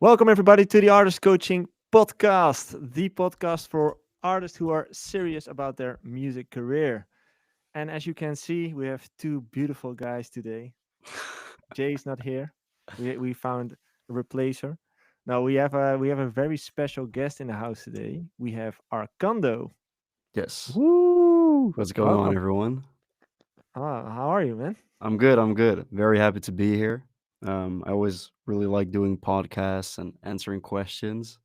Welcome, everybody, to the Artist Coaching Podcast, the podcast for artists who are serious about their music career. And as you can see, we have two beautiful guys today. Jay's not here. We found a replacer. Now we have a very special guest in the house today. We have Arcando. Yes. Woo! What's going on, Welcome. everyone? How are you, man? I'm good. I'm good. Very happy to be here. I always really like doing podcasts and answering questions.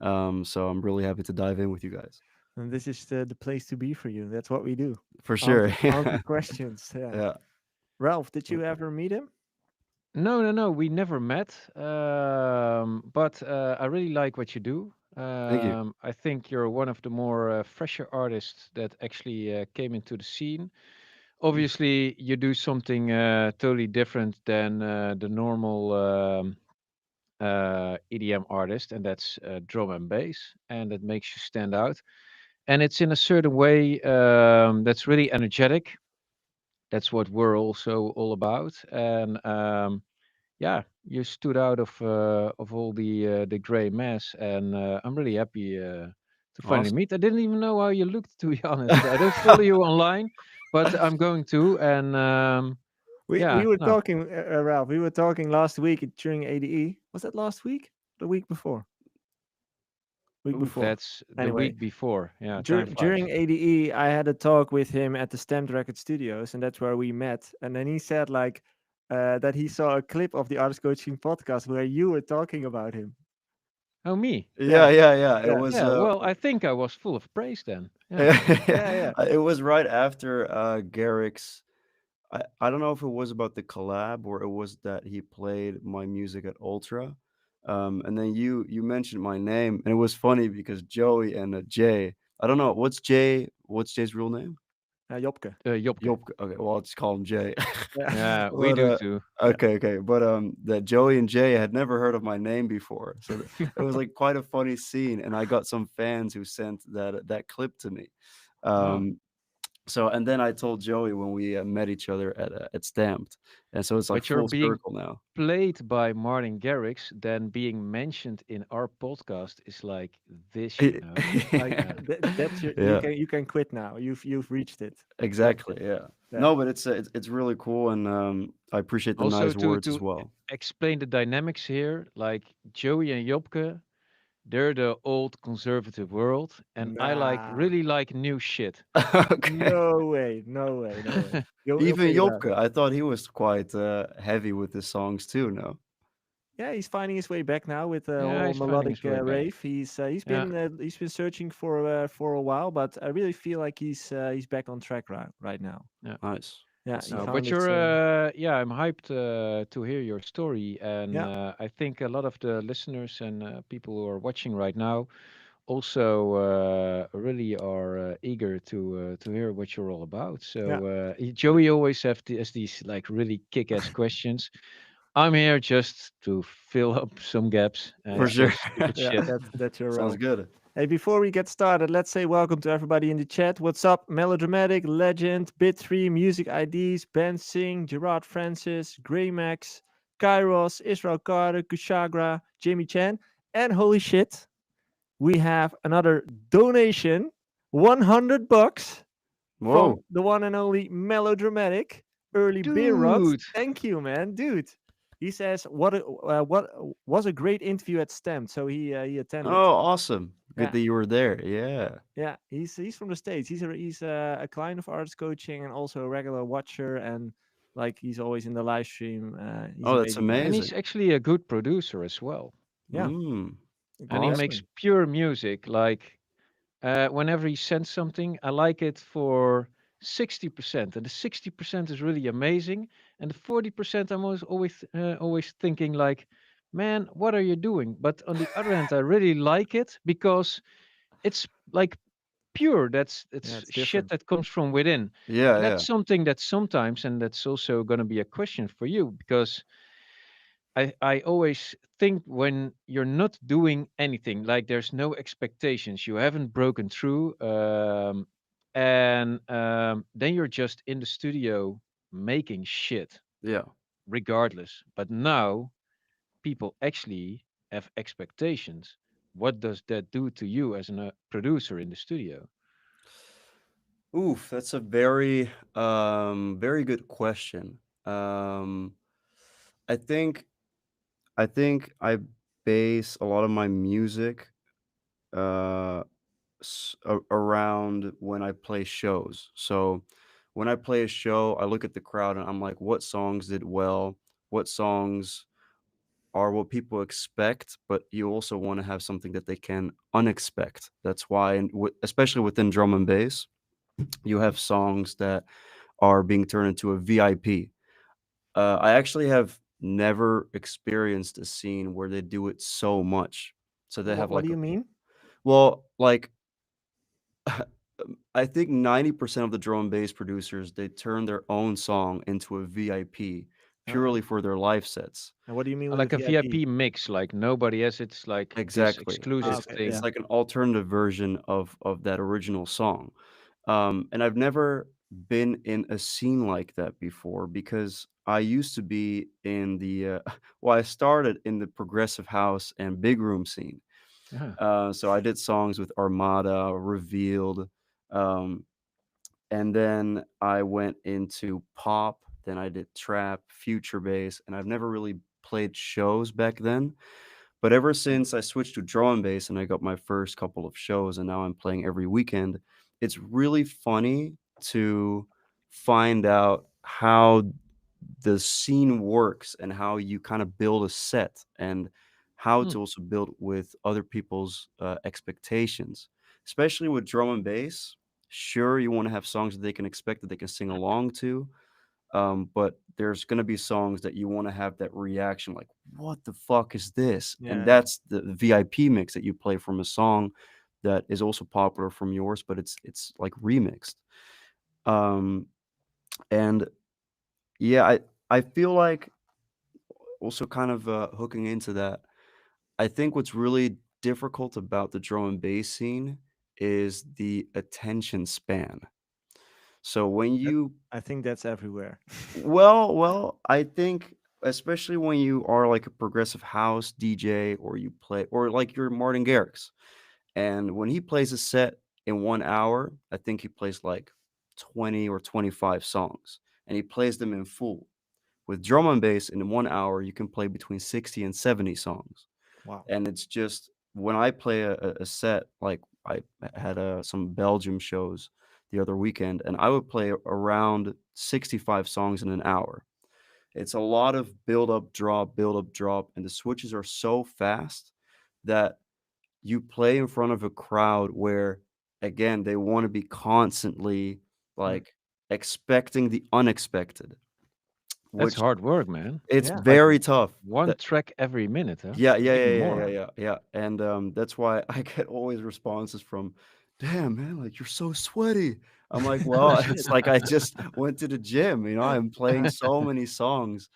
So I'm really happy to dive in with you guys. And this is the place to be for you. That's what we do. For sure. Answer questions. Yeah. Yeah. Ralph, did you ever meet him? No, we never met. But I really like what you do. Thank you. I think you're one of the more fresher artists that actually came into the scene. Obviously, you do something totally different than the normal EDM artist, and that's drum and bass, and that makes you stand out. And it's in a certain way that's really energetic. That's what we're also all about. And yeah, you stood out of all the gray mass, and I'm really happy to finally Awesome. meet. I didn't even know how you looked, to be honest. I don't follow you online, but I'm going to. And We yeah, were no, talking, Ralph. We were talking last week during ADE. Was that last week? The week before? Week Oof. before. that's the Anyway, week before. Yeah, time during flies. ADE, I had a talk with him at the Stamped Record Studios, and that's where we met. And then he said like that he saw a clip of the Artist Coaching podcast where you were talking about him. Oh, me? Yeah, Yeah, yeah, yeah. It yeah, was Yeah. Well, I think I was full of praise then. Yeah. yeah, yeah. it was right after Garrick's. I don't know if it was about the collab or it was that he played my music at Ultra. And then you mentioned my name, and it was funny because Joey and Jay. I don't know what's Jay. What's Jay's real name? Jopke. Jopke. Yop. Okay, well, I'll just call him Jay. Yeah, Yeah, we But do too. yeah. okay, okay. But that Joey and Jay had never heard of my name before, so it was like quite a funny scene. And I got some fans who sent that clip to me. Oh. Um, so and then I told Joey when we met each other at Stamped, and so it's like But you're full being circle now. played by Martin Garrix, then being mentioned in our podcast is like this, you Y- know? Like Yeah. that's your yeah, you can quit now. You've reached it. That's exactly. it. Yeah. Yeah. No, but it's really cool, and I appreciate the Also nice to words as well. explain the dynamics here, like Joey and Jopke, they're the old conservative world, and I Nah. really like new shit. Okay. No way. No way. No way. You'll Even figure it out. Jopke, I thought he was quite heavy with his songs too. No. Yeah, he's finding his way back now with the Yeah, whole he's finding melodic his way back. rave. Yeah. He's been searching for a while, but I really feel like he's back on track right now. Yeah. Nice. Yeah, That's he No, found but his you're, yeah, I'm hyped to hear your story, and yeah. I think a lot of the listeners and people who are watching right now also really are eager to hear what you're all about. Yeah. So Joey always has these like really kick-ass questions. I'm here just to fill up some gaps and for Yeah. say sure. stupid Yeah, shit. that's your Sounds role. good. Hey, before we get started, let's say welcome to everybody in the chat. What's up? Melodramatic, Legend, Bit3, Music IDs, Ben Singh, Gerard Francis, Greymax, Kairos, Israel Carter, Kushagra, Jimmy Chan, and holy shit, we have another donation, 100 bucks from Whoa. the one and only Melodramatic, Early Beer Rot. Dude, Thank you, man, dude. He says, what was a great interview at STEM. So he attended. Oh, awesome. Good Yeah, that you were there. Yeah. yeah, he's from the States. He's a client of artist coaching and also a regular watcher, and like he's always in the live stream. He's Oh, that's amazing guy. and he's amazing. actually a good producer as well. Yeah, And he Awesome. makes definitely. pure music. Like whenever he sends something, I like it for 60%, and the 60% is really amazing, and the 40% I'm always thinking like, man, what are you doing? But on the other hand, I really like it because it's like pure. That's Yeah, it's it's shit different. that comes from within, Yeah, and yeah. that's something that sometimes, and that's also going to be a question for you because I always think when you're not doing anything, like there's no expectations, you haven't broken through, and then you're just in the studio making shit, Yeah. regardless. But now people actually have expectations. What does that do to you as a producer in the studio? Oof, that's a very good question. Um, I think I base a lot of my music uh around when I play shows. So when I play a show, I look at the crowd and I'm like, what songs did well? What songs are what people expect, but you also want to have something that they can unexpect. That's why, and especially within drum and bass, you have songs that are being turned into a VIP. I actually have never experienced a scene where they do it so much. So they have What do like, you mean? well, like I think 90% of the drum and bass producers, they turn their own song into a VIP And purely for their live sets. what do you mean with the Like a VIP? VIP mix, like nobody has. It's like this Exactly. Ah, exclusive It's okay, thing. it's yeah. like an alternative version of that original song. And I've never been in a scene like that before because I used to be in the well, I started in the progressive house and big room scene. Yeah. So I did songs with Armada, Revealed, um, and then I went into pop, then I did trap, future bass, and I've never really played shows back then. But ever since I switched to drum and bass and I got my first couple of shows and now I'm playing every weekend, it's really funny to find out how the scene works and how you kind of build a set and how Hmm. to also build with other people's expectations, especially with drum and bass. Sure, you want to have songs that they can expect that they can sing along to, but there's gonna be songs that you wanna have that reaction, like, "What the fuck is this?" And Yeah, yeah. that's the VIP mix that you play from a song that is also popular from yours, but it's, like, remixed. Um, and yeah, I feel like also kind of, hooking into that, I think what's really difficult about the drum and bass scene is the attention span. So when That, you I think that's everywhere. I think especially when you are like a progressive house DJ or you play or like you're Martin Garrix, and when he plays a set in 1 hour, I think he plays like 20 or 25 songs, and he plays them in full. With drum and bass in 1 hour, you can play between 60 and 70 songs, Wow. and it's just when I play a set, like I had, some Belgium shows the other weekend, and I would play around 65 songs in an hour. It's a lot of build up, drop, and the switches are so fast that you play in front of a crowd where, again, they want to be constantly Mm. like expecting the unexpected, That's which hard work, man. it's Yeah. Like very tough. one track every minute, huh? Yeah, yeah, Maybe yeah, yeah, yeah, more. yeah, yeah, and, that's why I get always responses from, "Damn, man, like, you're so sweaty." I'm like, Oh "Well, shit. it's like I just went to the gym, I'm playing so many songs."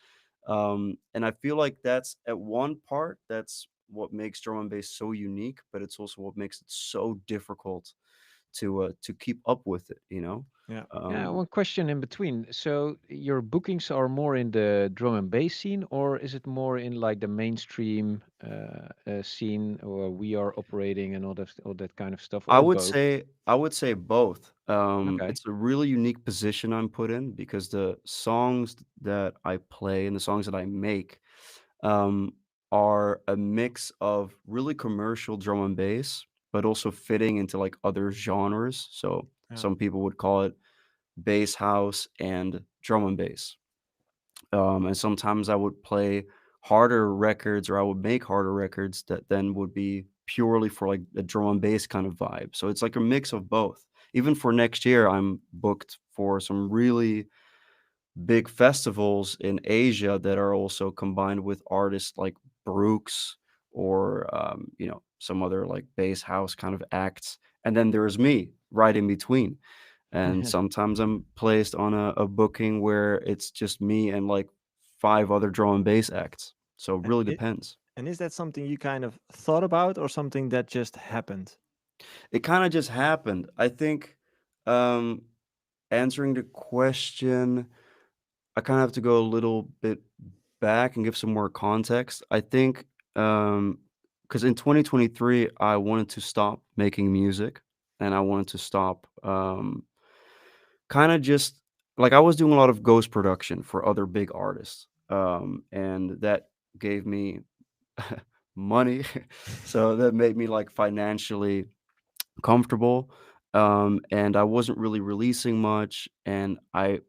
And I feel like that's at one part, that's what makes drum and bass so unique, but it's also what makes it so difficult to keep up with it, you know? Yeah. Yeah, Um one question in between. So your bookings are more in the drum and bass scene, or is it more in like the mainstream scene, or we are operating and all that kind of stuff, or both? I would say both. Okay. It's a really unique position I'm put in because the songs that I play and the songs that I make um, are a mix of really commercial drum and bass, but also fitting into like other genres. So Yeah. some people would call it bass house and drum and bass. And sometimes I would play harder records or I would make harder records that then would be purely for like a drum and bass kind of vibe. So it's like a mix of both. Even for next year, I'm booked for some really big festivals in Asia that are also combined with artists like Brooks or some other like bass house kind of acts. And then there's me right in between. And sometimes I'm placed on a booking where it's just me and like 5 other drum and bass acts. So it And really it depends. and is that something you kind of thought about or something that just happened? It kinda just happened. I think, um, answering the question, I kinda have to go a little bit back and give some more context. I think, because in 2023 I wanted to stop making music, and I wanted to stop kind of just like I was doing a lot of ghost production for other big artists. And that gave me money. So that made me like financially comfortable. And I wasn't really releasing much. And I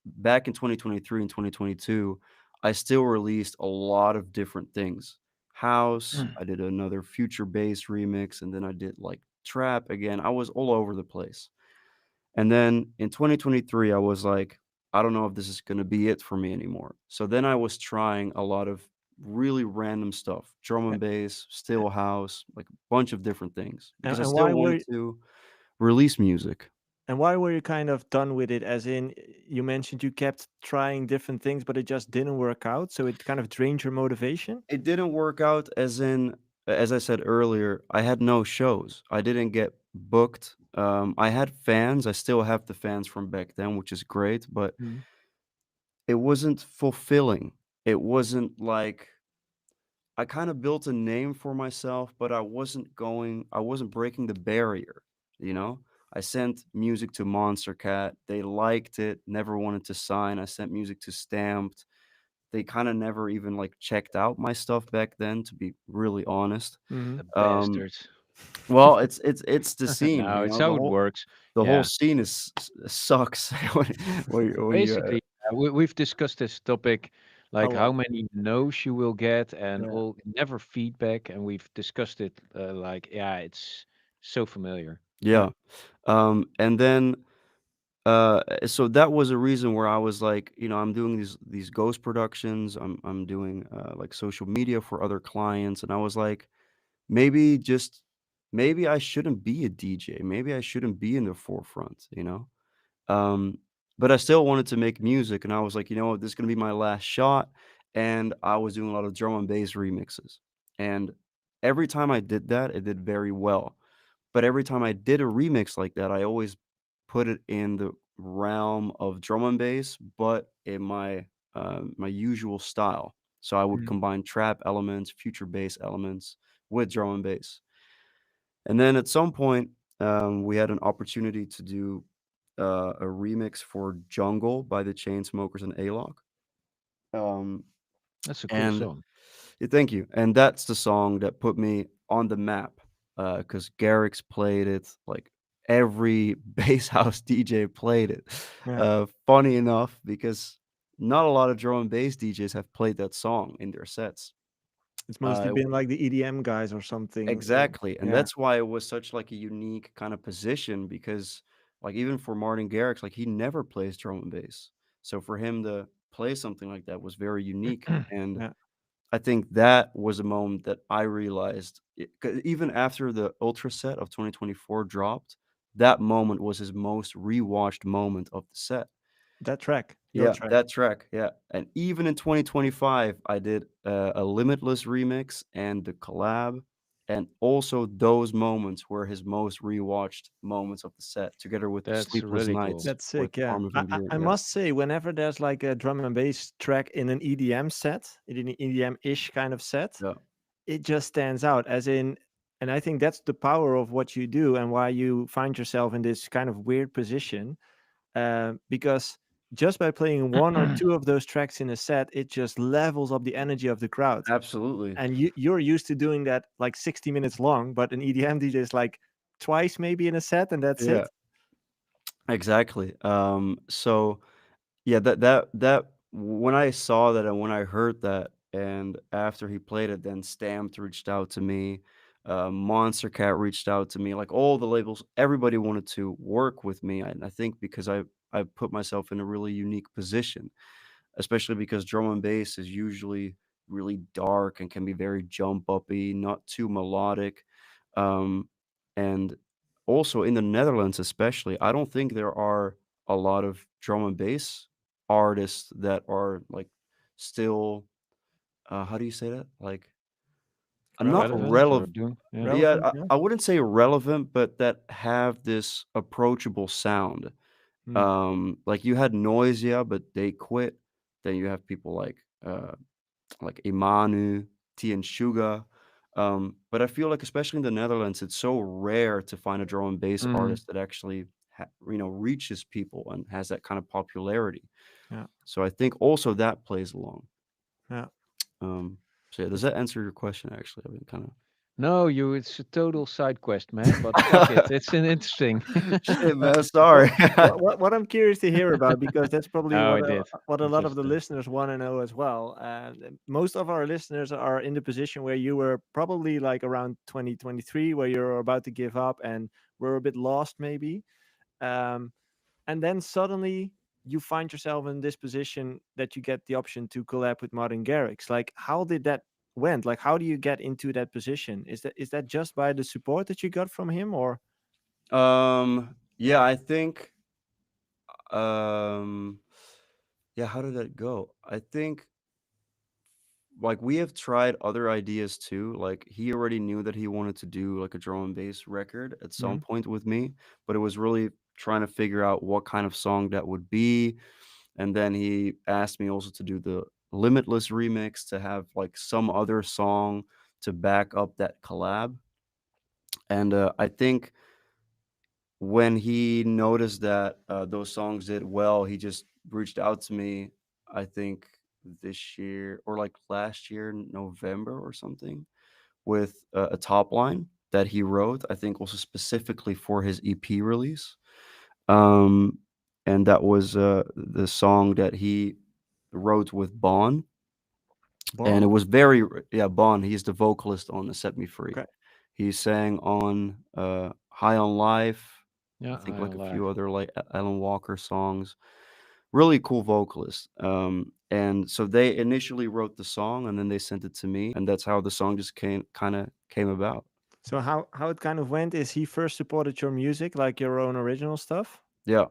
back in 2023 and 2022, I still released a lot of different things. House, I did another future bass remix, and then I did like trap again. I was all over the place. And then in 2023, I was like, I don't know if this is going to be it for me anymore. So then I was trying a lot of really random stuff, drum A- and bass, still house, like a bunch of different things And, because I and still why wanted were to release music. and why were you kind of done with it? As in, you mentioned you kept trying different things, but it just didn't work out. So it kind of drained your motivation. It didn't work out as in, as I said earlier, I had no shows. I didn't get booked. I had fans. I still have the fans from back then, which is great, but Mm. it wasn't fulfilling. It wasn't like I kind of built a name for myself, but I wasn't breaking the barrier, you know? I sent music to Monster Cat. They liked it, never wanted to sign. I sent music to Stamped. They kind of never even like checked out my stuff back then, to be really honest. Hmm. The Um, bastards. well, it's the scene, No, you it's know, how it works. the whole Yeah. scene is sucks when when you Basically, we've discussed this topic, A like how lot. many no's you will get and Yeah. all never feedback, and we've discussed it like yeah, it's so familiar. Yeah. yeah. And then so that was a reason where I was like, I'm doing these ghost productions. I'm doing like social media for other clients, and I was like, maybe just maybe I shouldn't be a DJ. Maybe I shouldn't be in the forefront. Um, but I still wanted to make music, and I was like, you know what, this is gonna be my last shot. And I was doing a lot of drum and bass remixes, and every time I did that, it did very well. But every time I did a remix like that, I always put it in the realm of drum and bass, but in my usual style. So I would Mm. combine trap elements, future bass elements with drum and bass. And then at some point, we had an opportunity to do a remix for Jungle by the Chainsmokers and A-Lock. Um, That's a cool and song. Yeah, thank you. And that's the song that put me on the map, because Garrix played it, like, every bass house DJ played it. Yeah. Funny enough, because not a lot of drum and bass DJs have played that song in their sets. It's mostly It been like the EDM guys or something. So Exactly, and yeah, that's why it was such, like, a unique kinda position because, like, even for Martin Garrix, like, he never plays drum and bass. So for him to play something like that was very unique, and yeah, I think that was a moment that I realized 'cause even after the Ultra set of 2024 dropped, that moment was his most rewatched moment of the set. that track, your Yeah, track. that track, yeah, and even in 2025, I did a Limitless remix and the collab, and also those moments were his most rewatched moments of the set, together with the That's Sleepless really cool. Nights That's with sick. Yeah, Armin I, van I Buuren, I yeah. must say, whenever there's like a drum and bass track in an EDM set, in an EDM-ish kind of set, Yeah, it just stands out. As in, and I think that's the power of what you do and why you find yourself in this kind of weird position. Because just by playing one or two of those tracks in a set, it just levels up the energy of the crowd. absolutely. And you're used to doing that like 60 minutes long, but an EDM DJ is like twice maybe in a set, and that's Yeah, it. exactly. So yeah, that when I saw that and when I heard that, and after he played it, then Stamped reached out to me, Monster Cat reached out to me, like all the labels, everybody wanted to work with me, and I think because I put myself in a really unique position, especially because drum and bass is usually really dark and can be very jump uppy, not too melodic. Um, and also in the Netherlands, especially, I don't think there are a lot of drum and bass artists that are like still, how do you say that? Like, not Relevant, Relevant or relevant. doing yeah. Yeah, relevant, yeah. I wouldn't say relevant, but that have this approachable sound. Hmm. Like you had Noisia, but they quit. Then you have people like Imanu, T and Suga. But I feel like, especially in the Netherlands, it's so rare to find a drum and bass Mhm. artist that actually, reaches people and has that kind of popularity. Yeah, So I think also that plays along. yeah. Um, so yeah, does It's that answer your question? Actually, I've been kind No, it's a total side quest, man. But fuck it, of. it's an interesting. Shit, man. Well, Sorry. what I'm curious to hear about, because that's probably Oh, I did. what a It lot of just the listeners want to know as well. And most of our listeners are in the position where you were probably like around 2023, where you're about to give up and were a bit lost, maybe. Um, and then suddenly you find yourself in this position that you get the option to collab with Martin Garrix. Like, how did that went? Like, how do you get into that position? Is that just by the support that you got from him, or? Yeah, I think, um, yeah, how did that go? I think, like, we have tried other ideas too. Like, he already knew that he wanted to do like a drum and bass record at some Mhm. point with me, but it was really trying to figure out what kind of song that would be. And then he asked me also to do the Limitless remix, to have like some other song to back up that collab. And I think when he noticed that those songs did well, he just reached out to me. I think this year or like last year, November or something, with a top line that he wrote. I think also specifically for his EP release. Um, and that was the song that he wrote with Bon, and it Bond. was very yeah, Bon. He's the vocalist on the Set Me Free. Okay. He sang on High on Life. I Yeah, think I like a few life. other like Alan Walker songs. Really cool vocalist. And so they initially wrote the song and then they sent it to me, and that's how the song just came about. So how it kind of went is he first supported your music, like your own original stuff, Yeah,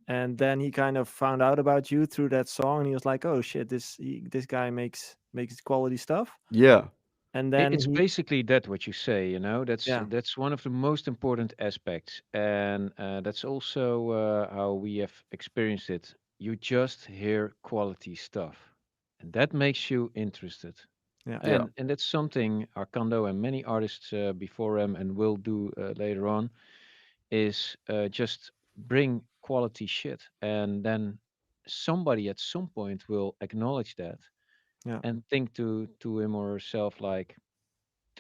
and then he kind of found out about you through that song, and he was like, "Oh shit, this guy makes quality stuff." yeah, And then It's he, basically that what you say, you know. yeah, That's one of the most important aspects, and that's also how we have experienced it. You just hear quality stuff, and that makes you interested. yeah, yeah, And that's something Arcando and many artists before him and will do later on is just bring quality shit, and then somebody at some point will acknowledge that yeah, and think to him or herself like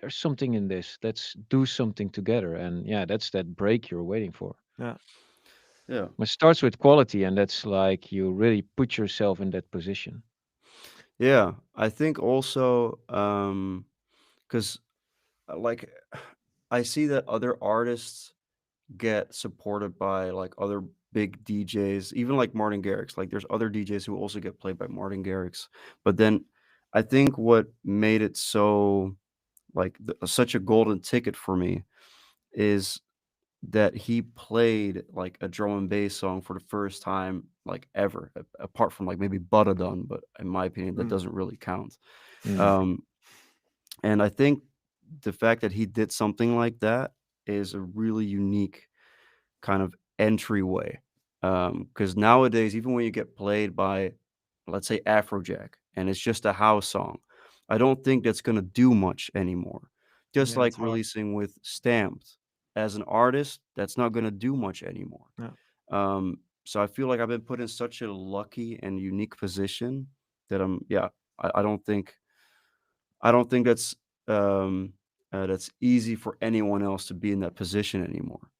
there's something in this. Let's do something together. And yeah, that's that break you're waiting for. yeah, yeah, It starts with quality, and that's like you really put yourself in that position. yeah. I think also because like I see that other artists get supported by like other big DJs, even like Martin Garrix. Like there's other DJs who also get played by Martin Garrix. But then I think what made it so like such a golden ticket for me is that he played like a drum and bass song for the first time like ever, apart from like maybe Buttadon, but in my opinion that mm, doesn't really count. Mm. Um, and I think the fact that he did something like that is a really unique kind of entryway. Because nowadays, even when you get played by, let's say, Afrojack, and it's just a house song, I don't think that's gonna do much anymore. Just yeah, like it's hard. releasing with Stamped, as an artist, that's not gonna do much anymore. Yeah, So I feel like I've been put in such a lucky and unique position that yeah, I don't think that's um, that's easy for anyone else to be in that position anymore.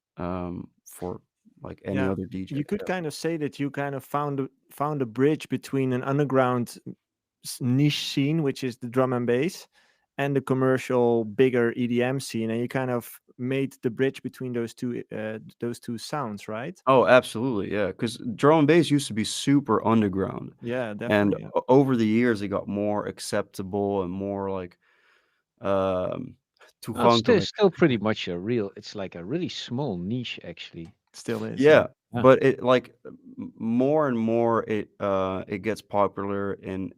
For like any yeah. other DJ. You could Yeah. kind of say that you kind of found a bridge between an underground niche scene, which is the drum and bass, and the commercial bigger EDM scene, and you kind of made the bridge between those two sounds, right? Oh, absolutely. Yeah. Because drum and bass used to be super underground, Yeah, and definitely. Yeah. over the years it got more acceptable and more like um, Still, toegankelijk. still pretty much a real. It's like a really small niche, actually. Still is. Yeah. Yeah, Yeah. but it like more and more it gets popular in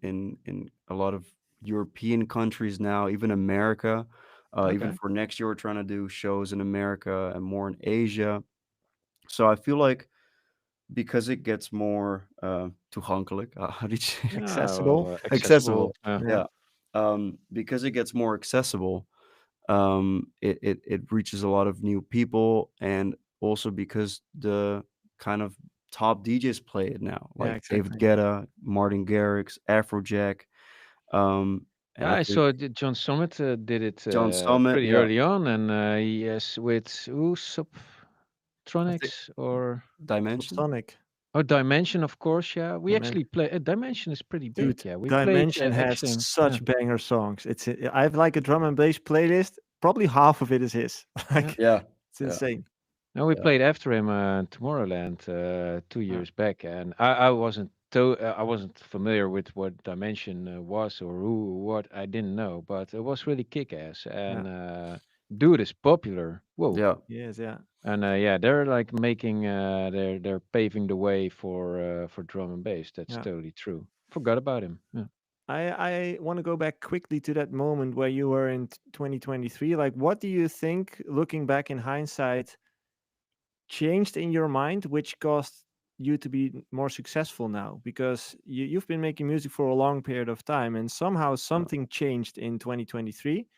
a lot of European countries now, even America. Even Okay. for next year, we're trying to do shows in America and more in Asia. So I feel like because it gets more toegankelijk, how did you Accessible. Accessible. accessible? Yeah. Yeah. Yeah, because it gets more accessible. It reaches a lot of new people, and also because the kind of top DJs play it now, Yeah, like David exactly. Guetta, Martin Garrix, Afrojack, and Yeah, I I think saw that John Summit did it John Summit. pretty Yeah, early on, and he has with who I think Subtronics or Dimension. Subsonic. oh Dimension, of course. Yeah, we Dimen- actually play. Dimension is pretty big. Dude, Yeah, we played Dimension has actually. Yeah, such banger songs. I have like a drum and bass playlist. Probably half of it is his. yeah. Like Yeah, it's yeah, insane. No, we yeah, played after him Tomorrowland 2 years back, and I wasn't familiar with what Dimension was or who what I didn't know, but it was really kick ass. Yeah. And dude is popular. Whoa. yeah. Yes. Yeah. And yeah, they're like making they're paving the way for drum and bass. That's Yeah. totally true. Forgot about him. Yeah. I want to go back quickly to that moment where you were in 2023. Like, what do you think, looking back in hindsight, changed in your mind, which caused you to be more successful now? Because you've been making music for a long period of time, and somehow Yeah. something changed in 2023.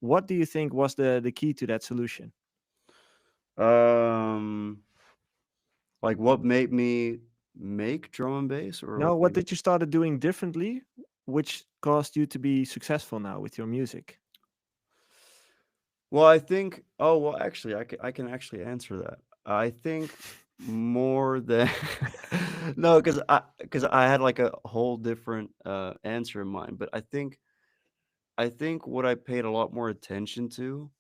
What do you think was the key to that solution? Um, like what made me make drum and bass, or No, what what made me... did you started doing differently, which caused you to be successful now with your music? Well, I think. Oh, well, actually, I can actually answer that. I think more than no, because I had like a whole different answer in mind. But I think what I paid a lot more attention to,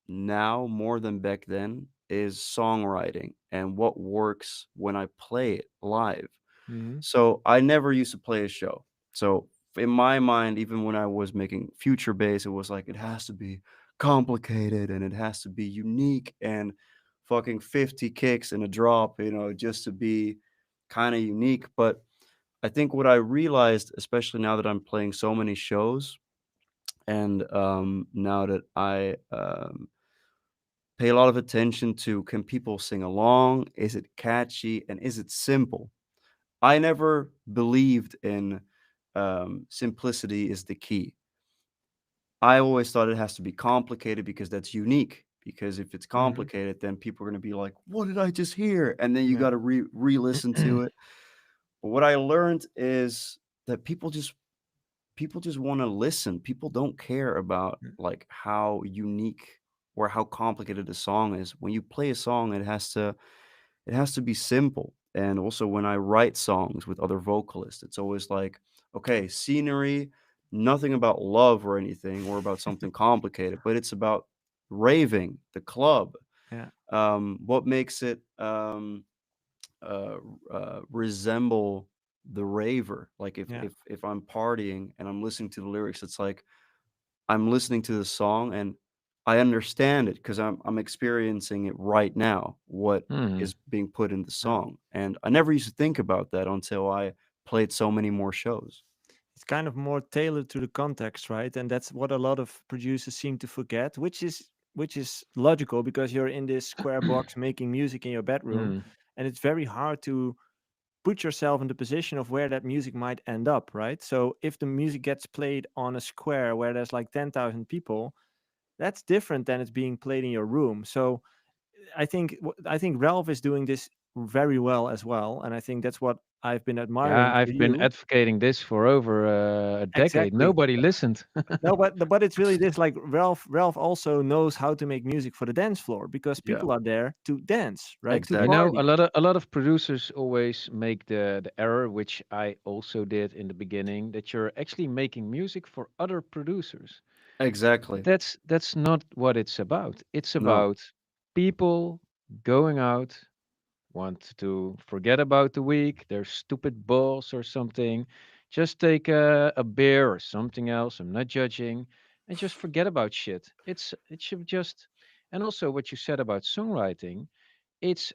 now more than back then, is songwriting and what works when I play it live. Hmm. So I never used to play a show. So in my mind, even when I was making future bass, it was like it has to be complicated and it has to be unique and fucking 50 kicks and a drop, just to be kind of unique. But I think what I realized, especially now that I'm playing so many shows, and now that I pay a lot of attention to, can people sing along? Is it catchy? And is it simple? I never believed in simplicity is the key. I always thought it has to be complicated because that's unique. Because if it's Hmm. complicated, then people are going to be like, "What did I just hear?" And then you Yeah. got to re-listen to it. But what I learned is that people just want to listen. People don't care about like how unique or how complicated a song is. When you play a song, it has to be simple. And also when I write songs with other vocalists, it's always like, okay, scenery, nothing about love or anything or about something complicated, but it's about raving, the club. Yeah. What makes it uh, resemble the raver? Like if Yeah. if if I'm partying and I'm listening to the lyrics, it's like I'm listening to the song and I understand it because I'm experiencing it right now, what Hmm. is being put in the Yeah. song. And I never used to think about that until I played so many more shows. It's kind of more tailored to the context, right? And that's what a lot of producers seem to forget, which is logical because you're in this square box making music in your bedroom, Hmm. and it's very hard to put yourself in the position of where that music might end up, right? So if the music gets played on a square where there's like 10,000 people, that's different than it's being played in your room. So I think Ralph is doing this very well as well, and I think that's what I've been admiring Yeah, for I've been you. advocating this for over a decade. Exactly. Nobody listened. No, but it's really this, like Ralph also knows how to make music for the dance floor because Yeah, people are there to dance, right? To You know, exactly. party. a lot of producers always make the error, which I also did in the beginning, that you're actually making music for other producers. Exactly. That's not what it's about. It's No, about people going out, want to forget about the week, their stupid boss or something. Just take a beer or something else. I'm not judging, and just forget about shit. It should just, and also what you said about songwriting,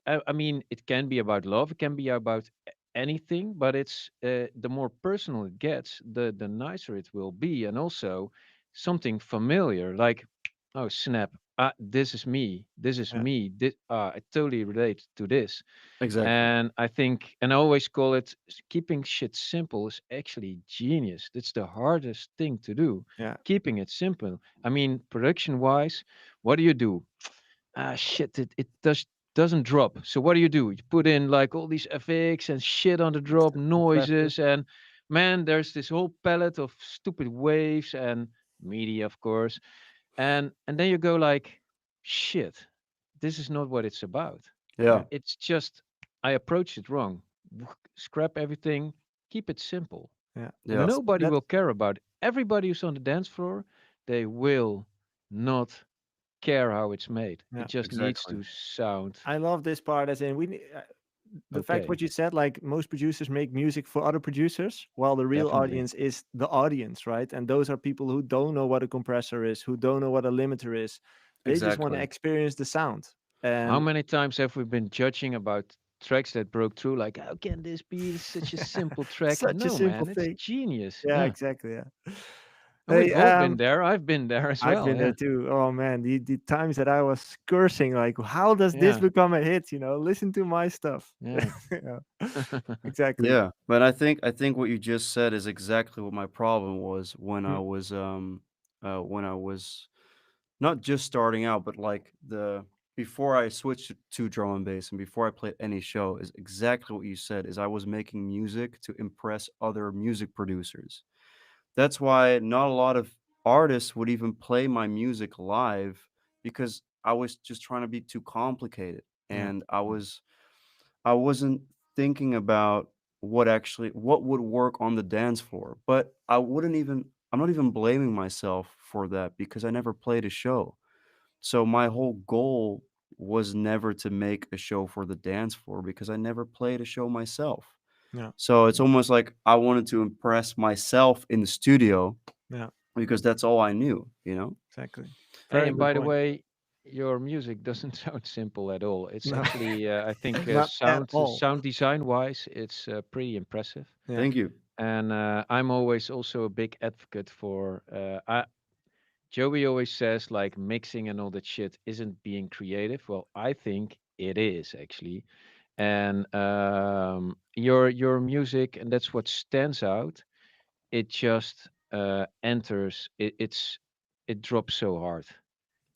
I mean, it can be about love, it can be about anything, but it's the more personal it gets, the nicer it will be. And also something familiar, like, oh snap, this is me. This is Yeah. me. I totally relate to this. Exactly. And I think, and I always call it keeping shit simple is actually genius. That's the hardest thing to do. Yeah. Keeping it simple. I mean, production wise, what do you do? Shit, it doesn't drop. So what do? You put in like all these FX and shit on the drop, Compressor. noises, and man, there's this whole palette of stupid waves and media, of course. And then you go like, shit, this is not what it's about. Yeah. Yeah. It's just I approached it wrong. Scrap everything, keep it simple. Yeah. And Yeah. Nobody that's will care about it. Everybody who's on the dance floor, they will not care how it's made. yeah. It just needs Exactly. to sound I love this part as in the fact okay. what you said, like most producers make music for other producers, while the real Definitely. audience is the audience, right? And those are people who don't know what a compressor is, who don't know what a limiter is. They just want to Exactly. experience the sound. How And many times have we been judging about tracks that broke through? Like, how can this be such a simple track? such a No, simple man, it's thing. genius. Yeah, Yeah. exactly. Yeah. And Hey, we've all been there. I've been there as I've well. been there Yeah. too. Oh man, the times that I was cursing, like, how does this Yeah. become a hit? Listen to my stuff. Yeah. Yeah, exactly. Yeah. But I think what you just said is exactly what my problem was Mm, when I was not just starting out, but like the before I switched to drum and bass and before I played any show is exactly what you said is I was making music to impress other music producers. That's why not a lot of artists would even play my music live because I was just trying to be too complicated yeah, and I wasn't thinking about what would work on the dance floor. But I'm not even blaming myself for that because I never played a show. So my whole goal was never to make a show for the dance floor because I never played a show myself. yeah, So it's almost like I wanted to impress myself in the studio yeah, because that's all I knew, you know? exactly. Hey, Very and good by the point. way, your music doesn't sound simple at all. It's No, actually, I think, not at all. sound design wise, it's pretty impressive. Yeah, Thank you. And I'm always also a big advocate for. Joey always says like mixing and all that shit isn't being creative. Well, I think it is actually. And your music, and that's what stands out. It just enters. It drops so hard.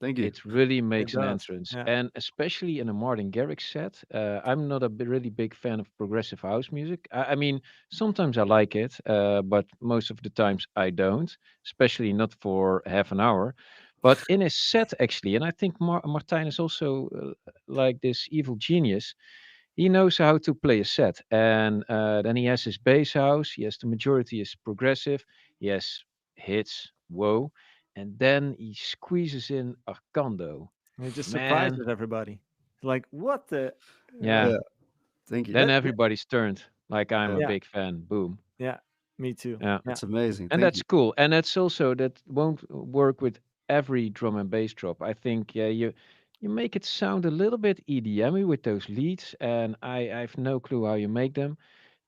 Thank you. It really it makes an does. entrance, Yeah, and especially in a Martin Garrix set. I'm not a really big fan of progressive house music. I mean, sometimes I like it, but most of the times I don't, especially not for half an hour. But in his set, actually, and I think Martijn is also like this evil genius. He knows how to play a set, and then he has his bass house. He has the majority is progressive. He has hits, whoa, and then he squeezes in Arcando. and it just Man, surprises everybody. Like, what the? yeah. Yeah. Thank you. Then That everybody's turned. Like I'm a Yeah. yeah, big fan. Boom. yeah, me too. Yeah. Yeah, That's amazing. And Thank that's you. cool. And that's also that won't work with every drum and bass drop. I think yeah, you make it sound a little bit EDM with those leads, and I have no clue how you make them.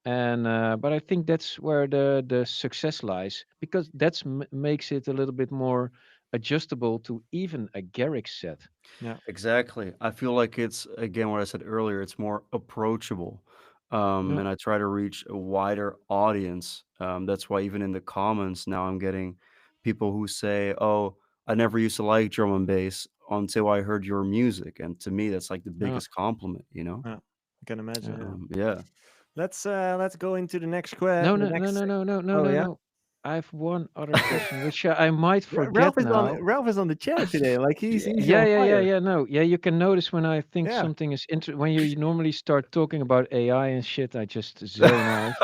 And but I think that's where the success lies because that's makes it a little bit more adjustable to even a Garrick set. yeah, Exactly. I feel like it's again what I said earlier, it's more approachable. yeah, And I try to reach a wider audience. That's why even in the comments now I'm getting people who say, "Oh, I never used to like drum and bass until I heard your music." And to me that's like the Yeah, biggest compliment, you know? yeah. I can imagine. yeah. Yeah. Yeah. Let's go into the next No, the no, no, next. no, no, no, no, Oh no, yeah. no. I have one other question, which I might Ralph forget is on now. Ralph is on the chair today. Like he's Yeah, on yeah, yeah, fire. yeah. No, yeah. You can notice when I think Yeah. something is when you normally start talking about AI and shit, I just zone out.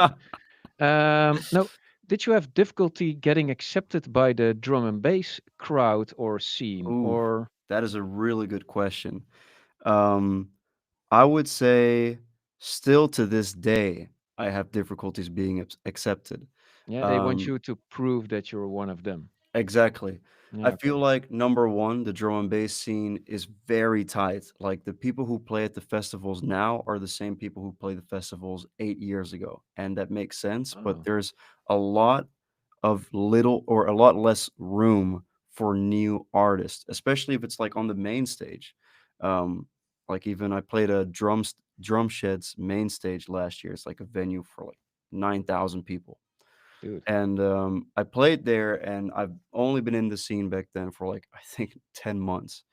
No, did you have difficulty getting accepted by the drum and bass crowd or scene, Ooh, or that is a really good question. Um, I would say still to this day, I have difficulties being accepted. yeah, they want Um, you to prove that you're one of them? exactly. I Yeah, feel okay. like number one, the drum and bass scene is very tight. Like the people who play at the festivals now are the same people who play the festivals 8 years ago. And that makes sense, but Oh, there's a lot of little or a lot less room for new artists, especially if it's like on the main stage. Um, like even I played a drum shed's main stage last year. It's like a venue for like 9,000 people. dude. And I played there, and I've only been in the scene back then for like I think 10 months.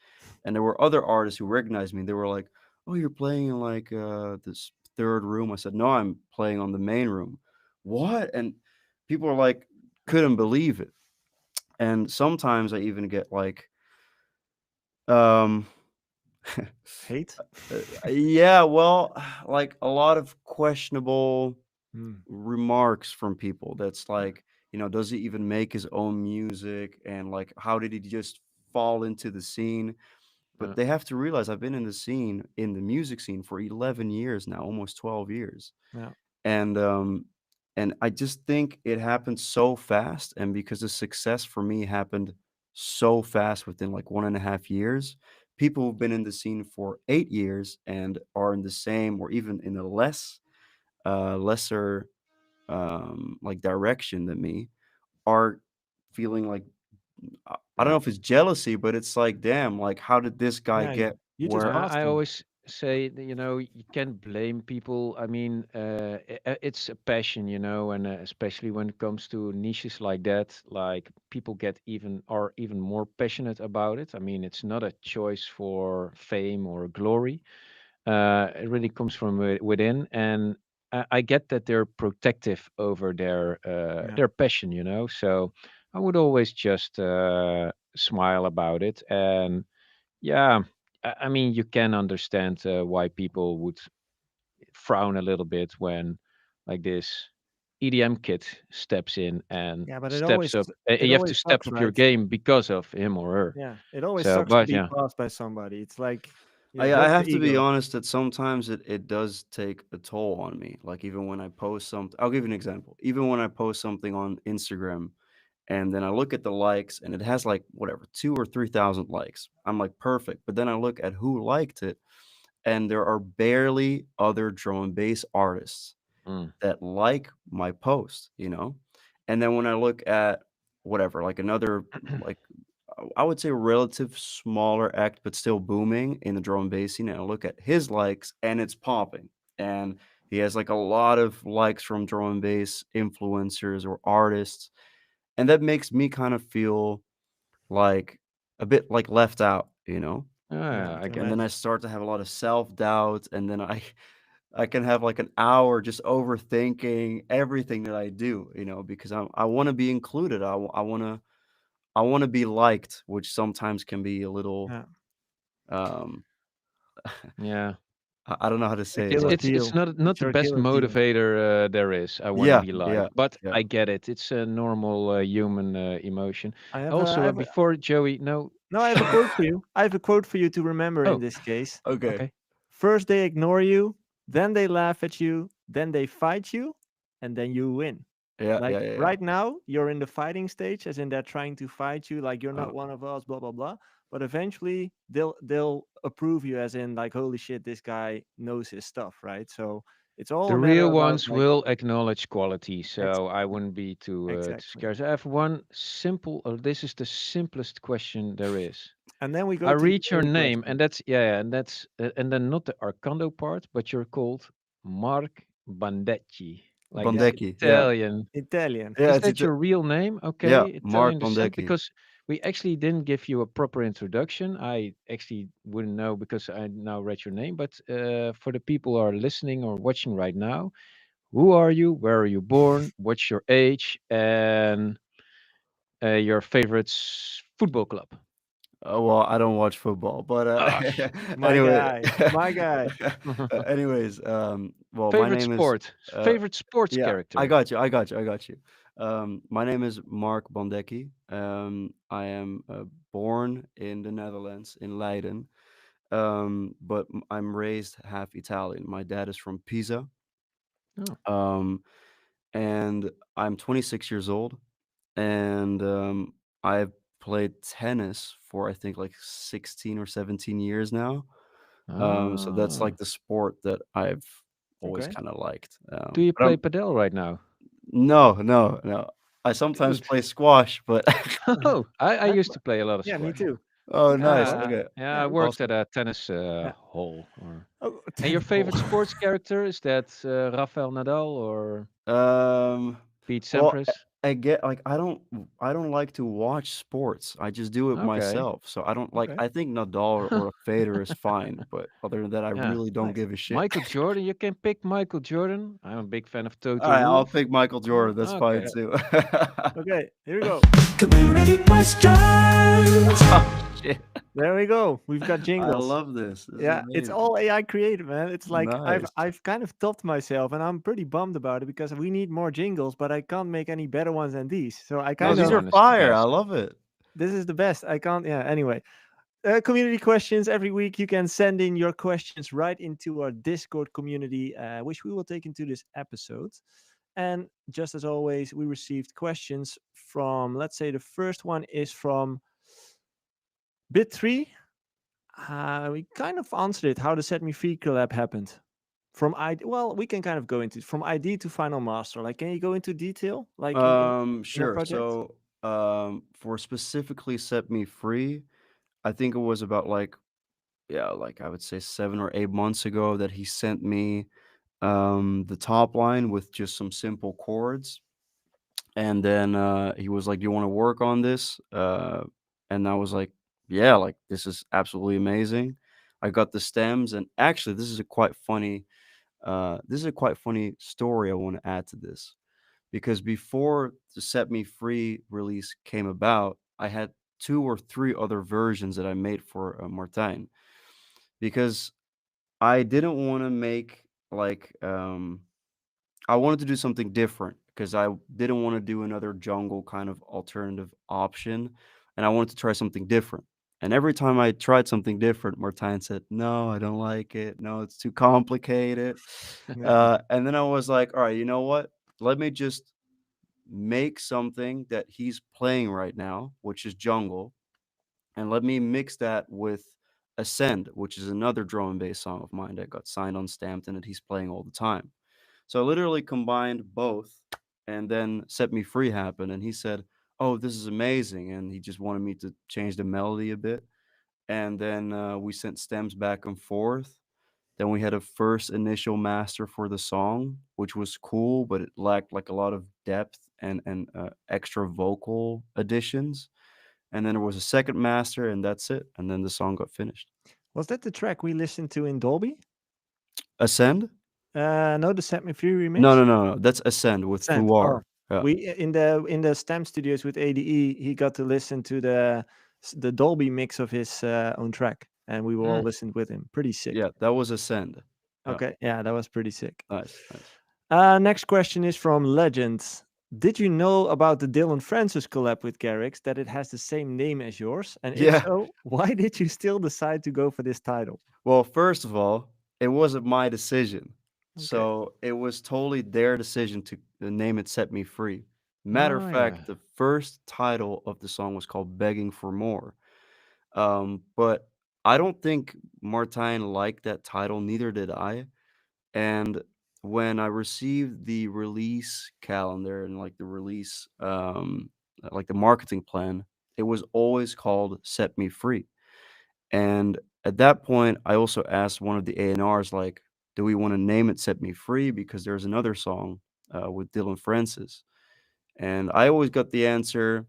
And there were other artists who recognized me. They were like, "Oh, you're playing in like this third room." I said, "No, I'm playing on the main room." What? And people are like, couldn't believe it. And sometimes I even get like, um, Hate. yeah, well, like a lot of questionable Mm. remarks from people. That's like, does he even make his own music? And like, how did he just fall into the scene? But Uh, they have to realize I've been in the scene, in the music scene for 11 years now, almost 12 years. Yeah. And and I just think it happened so fast, and because the success for me happened so fast within like 1.5 years, people who've been in the scene for 8 years and are in the same or even in a lesser like direction than me are feeling like I don't know yeah. if it's jealousy, but it's like, damn, like how did this guy Yeah. get You just where? passed I him. always say that, you can't blame people. I mean, it's a passion, and especially when it comes to niches like that, like people get even are even more passionate about it. I mean, it's not a choice for fame or glory. It really comes from within, and I get that they're protective over Yeah. their passion, So I would always just smile about it, and yeah, I mean, you can understand why people would frown a little bit when, like this, EDM kid steps in and Yeah, but steps up. it You have always to step sucks, up your right? game because of him or her. Yeah, it always So, sucks to but be yeah, passed by somebody. It's like it I hurts the have to be ego. honest that sometimes it does take a toll on me. Like even when I post something, I'll give you an example. Even when I post something on Instagram and then I look at the likes and it has like whatever 2 or 3 thousand likes, I'm like perfect. But then I look at who liked it, and there are barely other drum and bass artists mm, that like my post, And then when I look at whatever, like another, like I would say relative smaller act, but still booming in the drum and bass scene, and I look at his likes and it's popping. And he has like a lot of likes from drum and bass influencers or artists. And that makes me kind of feel like a bit like left out. Yeah, I I can get And then I it. imagine. start to have a lot of self-doubt, and then I can have like an hour just overthinking everything that I do, because I want to be included. I want to be liked, which sometimes can be a little Yeah, um Yeah, I don't know how to it's your say it, it's but Achilles it's it's heel. not It's the your best Achilles heel. motivator there is. I want to yeah, be yeah, liked, but yeah. I get it. It's a normal human emotion. I have a, I Also, have a, before Joey, no, no, I have a quote for you. I have a quote for you to remember in oh, this case. Okay. okay. First they ignore you, then they laugh at you, then they fight you, and then you win. Yeah, Like yeah, yeah, yeah. right now, you're in the fighting stage, as in they're trying to fight you, like you're Uh, not one of us, blah blah blah. But eventually, they'll approve you, as in like, holy shit, this guy knows his stuff, right? So it's all The a matter real about ones like will acknowledge quality, so I exactly, wouldn't be too exactly. scared. I have one simple. This is the simplest question there is. And then we I go to the read your main name, question. and that's yeah, and that's and then not the Arcando part, but you're called Mark Bandecchi, like Yeah, this Bondecki. Yeah. Italian. Italian. Yeah, Is that your real name? yeah, Okay, Mark Italian descent. Bondecki. Because we actually didn't give you a proper introduction. I actually wouldn't know because I now read your name. But for the people who are listening or watching right now, who are you? Where are you born? What's your age? And your favorite football club? Well, I don't watch football, but Ah, shit. My anyway, guy, my guy. anyways, well, my Favorite name is sport? uh, Favorite sports yeah, I character? got you, I got you, I got you. My name is Mark Bondecki. I am born in the Netherlands in Leiden, but I'm raised half Italian. My dad is from Pisa, Oh, um, and I'm 26 years old, and I've played tennis for I think like 16 or 17 years now. So that's ah. like the sport that I've always Okay. kind of liked. Do you But play padel right now? no, no, no. I Good. sometimes play squash, but Oh, I That's used to play a lot of yeah, me squash. too. oh, nice. What? Okay, Yeah, Yeah. I worked at awesome. a tennis Yeah. hall. Or Oh, and your tennis ball. favorite sports character is that Rafael Nadal or Um, Pete well, Sampras? I get like I don't like to watch sports. I just do it Okay. myself. So I don't like. Okay. I think Nadal or a Federer is fine, but other than that, I Yeah. really don't Nice. give a shit. Michael Jordan, you can pick Michael Jordan. I'm a big fan of All Total right, I'll Wolf. pick Michael Jordan. That's fine Okay. Yeah. too. Okay. Here we go. Community questions. Oh shit! There we go. We've got I jingles. love this. This is Yeah, it's amazing. all AI created, man. It's like Nice. I've kind of topped myself, and I'm pretty bummed about it because we need more jingles, but I can't make any better ones than these. So I No, kind This these of are one is the fire. I best. love it. this is the best. I can't. Yeah. Anyway, community questions every week. You can send in your questions right into our Discord community, which we will take into this episode. And just as always, we received questions from. Let's say the first one is from Bit3. We kind of answered it how the Set Me Free collab happened. From ID, well, we can kind of go into from ID to final master. Like, can you go into detail, like in a Sure. project? So, for specifically Set Me Free, I think it was about like, yeah, like I would say 7 or 8 months ago that he sent me the top line with just some simple chords. And then he was like, "Do you want to work on this?" And I was like, "Yeah, like this is absolutely amazing." I got the stems, and actually, this is a quite funny story I want to add to this because before the Set Me Free release came about, I had 2 or 3 other versions that I made for Martijn because I didn't want to make like I wanted to do something different because I didn't want to do another jungle kind of alternative option, and I wanted to try something different. And every time I tried something different, Martijn said, "No, I don't like it. No, it's too complicated." Yeah. And then I was like, "All right, you know what? Let me just make something that he's playing right now, which is jungle, and let me mix that with Ascend, which is another drum and bass song of mine that got signed on Stamped and that he's playing all the time." So I literally combined both, and then Set Me Free happened, and he said, "Oh, this is amazing," and he just wanted me to change the melody a bit. And then we sent stems back and forth. Then we had a first initial master for the song, which was cool, but it lacked like a lot of depth and extra vocal additions. And then there was a second master, and that's it. And then the song got finished. Was that the track we listened to in Dolby? Ascend? No, the Set Me Free No, remix. no, no, no. That's Ascend with Sent. Oh, Fuar. Yeah. we in the STEM studios with ADE. He got to listen to the Dolby mix of his own track, and we all Mm. listened with him. Pretty sick. Yeah, that was Ascend. Yeah. Okay, yeah, that was pretty sick. Nice, nice. Next question is from Legend. Did you know about the Dylan Francis collab with Garrix, that it has the same name as yours? And if Yeah. so, why did you still decide to go for this title? Well, first of all, it wasn't my decision. Okay. So it was totally their decision to name it Set Me Free. Matter of Oh fact, yeah. the first title of the song was called Begging for More. But I don't think Martijn liked that title, neither did I. And when I received the release calendar and like the release, like the marketing plan, it was always called Set Me Free. And at that point, I also asked one of the A&Rs, like, do we want to name it Set Me Free? Because there's another song with Dylan Francis. And I always got the answer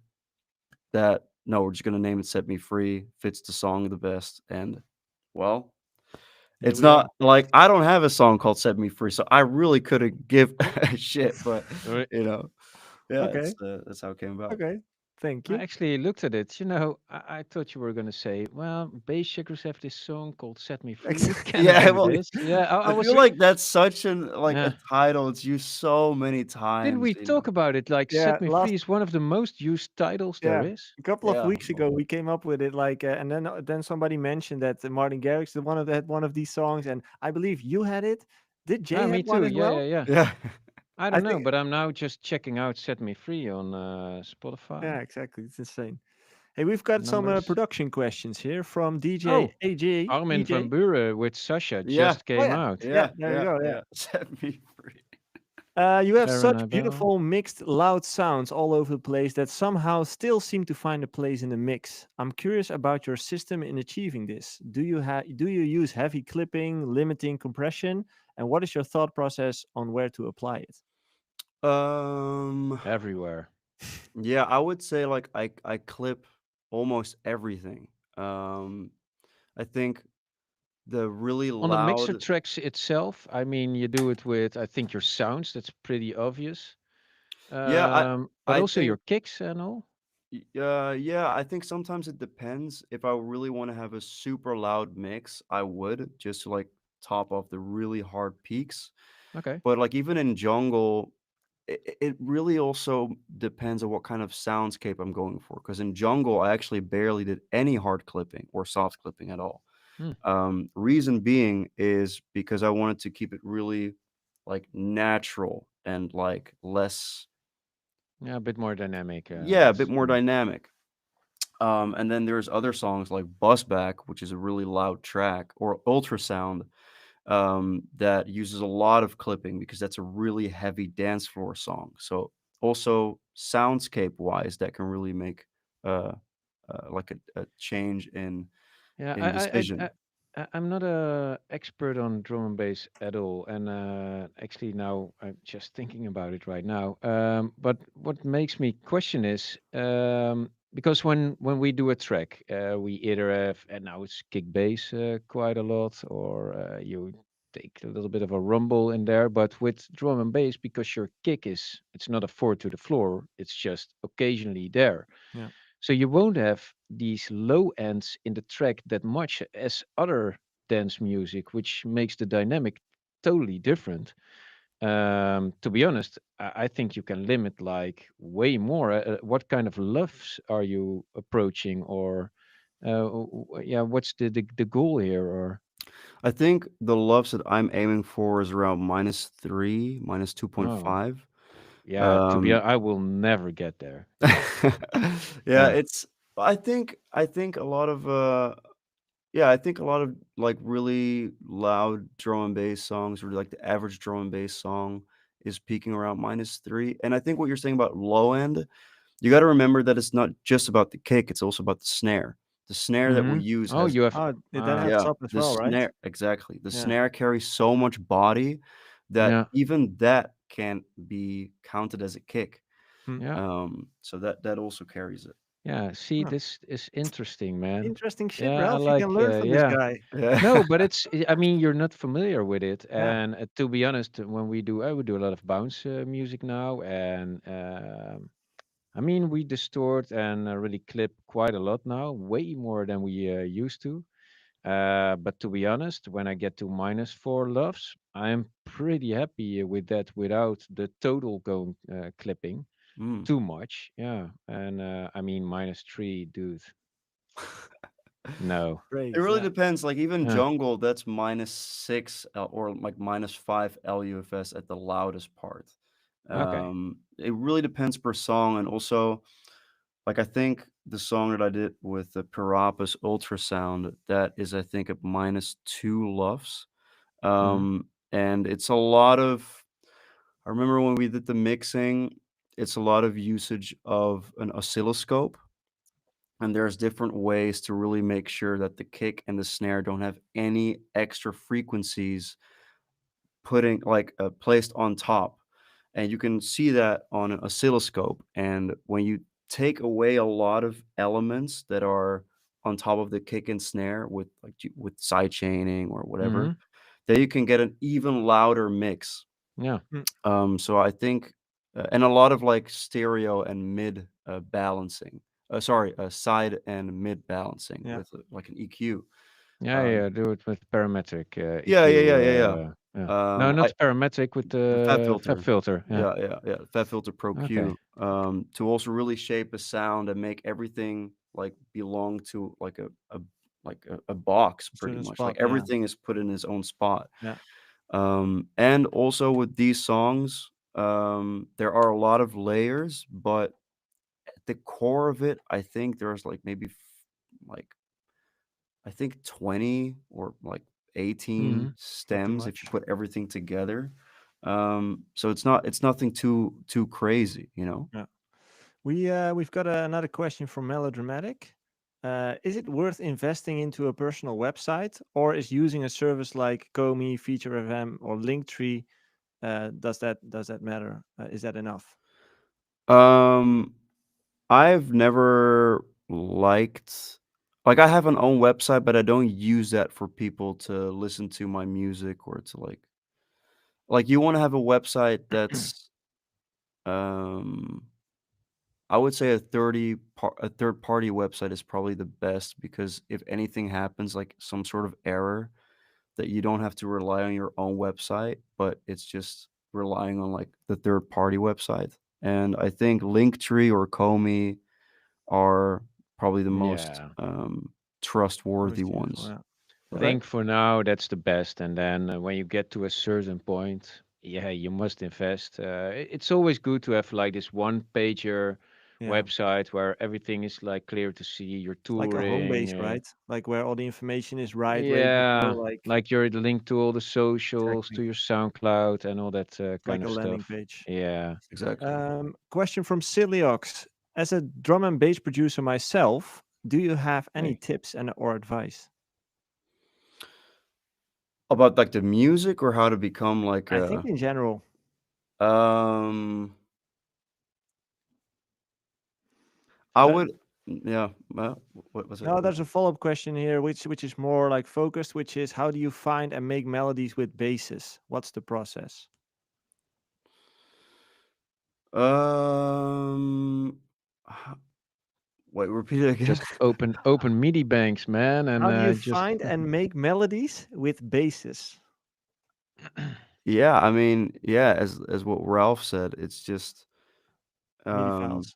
that, no, we're just going to name it Set Me Free, fits the song the best. And, well, Here it's we are. not like I don't have a song called Set Me Free. So I really couldn't give a shit. But, Re- you know, yeah, Okay. that's how it came about. Okay. Thank I you. actually looked at it. You know, I thought you were gonna say, "Well, Bassjackers have this song called Set Me Free. It can Yeah, do well, this." Yeah, I I was. feel like that's such an like a Yeah. title. It's used so many Didn't times, we talk about it? Like, Yeah. Set Me Free Last. is one of the most used titles there Yeah. is. A couple of Yeah. weeks ago, we came up with it like, and then somebody mentioned that Martin Garrix had one of these songs, and I believe you had it. Did Ah, Jay me had one too. as Yeah, well? yeah, yeah. Yeah. I I don't know, think. but I'm now just checking out Set Me Free on Yeah, Spotify. exactly. It's insane. Hey, we've got some Numbers. production questions here from DJ Oh, AJ. Armin van Buuren with Sasha Yeah. just Oh came yeah, out. yeah. Yeah. There we Yeah. go. Yeah. Yeah. Set me free. You have such Marinabelle. beautiful mixed loud sounds all over the place that somehow still seem to find a place in the mix. I'm curious about your system in achieving this. Do you use heavy clipping, limiting compression, and what is your thought process on where to apply it? Um, Everywhere. yeah, I would say like I clip almost everything. Um, I think the really On the mixer loud, tracks itself, I mean, you do it with, I think, your sounds. That's pretty obvious. yeah, But I also think your kicks and all. yeah, I think sometimes it depends. If I really want to have a super loud mix, I would just to like top off the really hard peaks. Okay. But like even in jungle, it really also depends on what kind of soundscape I'm going for. Because in jungle, I actually barely did any hard clipping or soft clipping at all. Hmm. Reason being is because I wanted to keep it really like natural and like less, Yeah, a bit more dynamic. yeah, a bit more dynamic. And then there's other songs like Bus Back, which is a really loud track, or Ultrasound, that uses a lot of clipping because that's a really heavy dance floor song. So also soundscape wise, that can really make uh, like a change Yeah, in decision. I'm not a expert on drum and bass at all, and actually now I'm just thinking about it right now. But what makes me question is because when we do a track, we either have, and now it's kick bass quite a lot, or you take a little bit of a rumble in there. But with drum and bass, because your kick is, it's not a four to the floor, it's just occasionally there, Yeah. so you won't have these low ends in the track that much as other dance music, which makes the dynamic totally different. To be honest, I think you can limit like way more. What kind of loves are you approaching, or yeah, what's the goal here? Or I think the loves that I'm aiming for is around -3, minus oh 2.5. yeah, to be Um, I will never get there. yeah, Yeah. it's I think a lot of yeah, I think a lot of like really loud drum and bass songs or like the average drum and bass song is peaking around -3. And I think what you're saying about low end, you got to remember that it's not just about the kick, it's also about the snare. The snare that we Hmm. use Oh, has you have Oh, that has yeah, okay. top as the well, right? snare exactly. The Yeah. snare carries so much body that Yeah, even that can't be counted as a kick. Hmm. yeah. So that also carries it. Yeah, see, Oh, this is interesting, man. interesting shit, Yeah, I Ralph. You can like, learn from this yeah. guy. Yeah. No, but I mean, you're not familiar with it. Yeah. And to be honest, when I would do a lot of bounce music now. And I mean, we distort and really clip quite a lot now, way more than we used to. But to be honest, when I get to -4 loves, I'm pretty happy with that without the total going clipping Mm. too much. Yeah. And I mean, -3, dude. No. It Great. really Yeah. depends. Like even Yeah. jungle, that's -6 or like -5 LUFS at the loudest part. Okay. It really depends per song, and also like I think the song that I did with the Parappa's Ultrasound, that is I think at -2 LUFS. Hmm. And it's a lot of. I remember when we did the mixing, it's a lot of usage of an oscilloscope, and there's different ways to really make sure that the kick and the snare don't have any extra frequencies putting like placed on top, and you can see that on an oscilloscope. And when you take away a lot of elements that are on top of the kick and snare with like with side chaining or whatever, Hmm. then you can get an even louder mix. Yeah. Hmm. So I think, and a lot of like stereo and mid balancing. Sorry, side and mid balancing Yeah. with like an EQ. Yeah. Um, Yeah. Do it with parametric yeah, yeah, EQ. yeah, yeah, yeah. Yeah. No, not I parametric with the Fab the FAB filter. filter. Yeah. Yeah, yeah, yeah. Fab filter Pro Okay. Q. To also really shape a sound and make everything like belong to like a box pretty Certain much. Like spot. Yeah. everything is put in its own spot. Yeah. And also with these songs, there are a lot of layers, but at the core of it, I think there's like maybe like I think 20 or like Hmm. 18 Not too stems if you much. put everything together. So it's nothing too crazy, you know. Yeah. We've got another question from Melodramatic. Is it worth investing into a personal website, or is using a service like Komi, Feature FM, or Linktree, does that matter? Is that enough? Um, I've never liked like I have an own website, but I don't use that for people to listen to my music or to like you want to have a website that's um I would say a third party website is probably the best because if anything happens like some sort of error that you don't have to rely on your own website, but it's just relying on like the third party website. And I think Linktree or Comey are probably the most Yeah. Most trustworthy useful. ones, Yeah. I right? think for now that's the best, and then when you get to a certain point, yeah, you must invest. It's always good to have like this one pager Yeah. website where everything is like clear to see. You're It's like a home touring. base, right? Like where all the information is right, ready to go. Yeah, Like like you're linked to all the socials, to exactly your SoundCloud, and all that kind like a of landing stuff. page. Yeah. Exactly. Question from Siliox. As a drum and bass producer myself, do you have any Hey. tips and or advice? About like the music or how to become like I think in general. um I That, would yeah, well, what was it? no, there's a follow-up question here, which is more like focused, which is how do you find and make melodies with basses? What's the process? Um h- wait, repeat it again. Just open MIDI banks, man, and How do you just find and make melodies with basses? Yeah, I mean, yeah, as what Ralph said, it's just MIDI um files.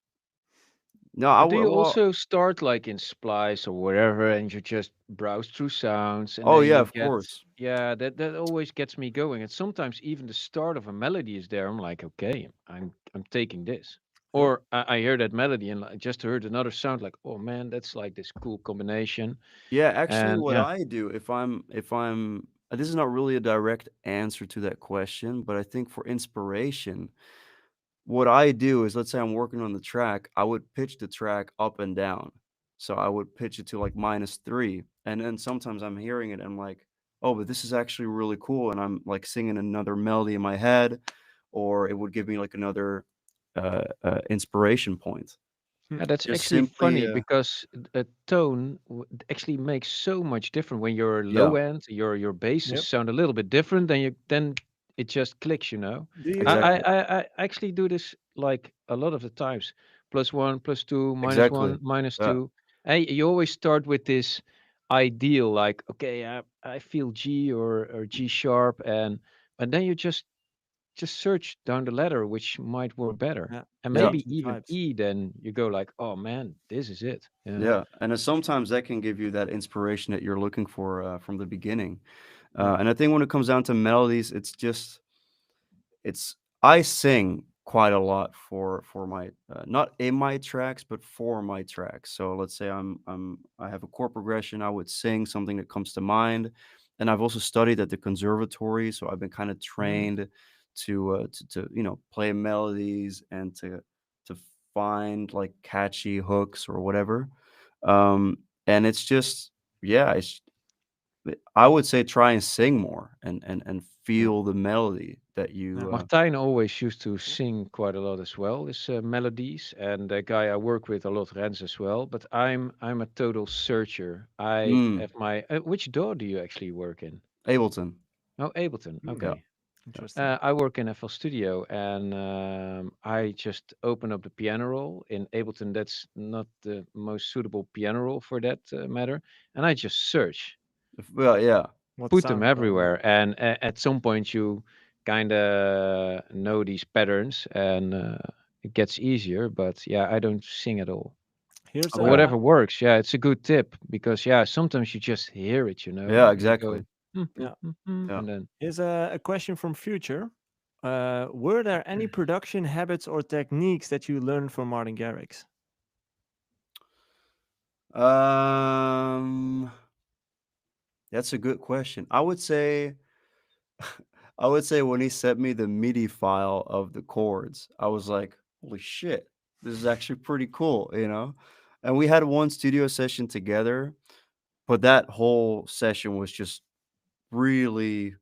no, I But do would you well, also start like in Splice or whatever, and you just browse through sounds, and oh then yeah, you of get, course. yeah, that always gets me going. And sometimes even the start of a melody is there. I'm like, okay, I'm taking this. Yeah. Or I hear that melody and I just heard another sound, like, oh man, that's like this cool combination. Yeah, actually And what yeah, I do if I'm this is not really a direct answer to that question, but I think for inspiration, what I do is let's say I'm working on the track, I would pitch the track up and down. So I would pitch it to like -3, and then sometimes I'm hearing it and I'm like, "Oh, but this is actually really cool," and I'm like singing another melody in my head, or it would give me like another inspiration point. Hmm. yeah, that's Just actually simply, funny because a tone actually makes so much different when you're yeah, low end. Your basses Yep. sound a little bit different, then it just clicks, you know. Do you I, I exactly, I I actually do this like a lot of the times. Plus one, plus two, minus exactly. one, minus Yeah, two. And you always start with this ideal, like, okay, I feel G or G sharp, and then you just search down the ladder which might work better, yeah, and yeah. maybe changing even vibes? E, then you go like, oh man, this is it. Yeah. Yeah. Yeah, and sometimes that can give you that inspiration that you're looking for from the beginning. Yeah. And I think when it comes down to melodies, it's I sing quite a lot for my not in my tracks, but for my tracks. So let's say I have a chord progression, I would sing something that comes to mind, and I've also studied at the conservatory, so I've been kind of Mm. trained to play melodies and to find like catchy hooks or whatever. And it's just yeah, I would say try and sing more and Yeah. feel the melody that Yeah. you Martijn always used to sing quite a lot as well, his melodies, and the guy I work with a lot, Rens as well. But I'm a total searcher. I mm, have my which door do you actually work in? Ableton. Oh, Ableton. Mm. Yeah, Okay. yeah. Interesting. I work in FL Studio, and I just open up the piano roll in Ableton. That's not the most suitable piano roll for that matter, and I just search, Well, yeah, What put them sounds well? Yeah. everywhere, and at some point you kind of know these patterns, and it gets easier. But yeah, I don't sing at all. Here's But okay. a whatever works, yeah, it's a good tip because yeah, sometimes you just hear it, you know, Yeah, and you exactly. go, "Hmm, hmm, yeah. hmm, hmm," Yeah. and then Here's a question from Future. Were there any production habits or techniques that you learned from Martin Garrix? Um, that's a good question. I would say I would say when he sent me the MIDI file of the chords, I was like, "Holy shit, this is actually pretty cool," you know? And we had one studio session together, but that whole session was just really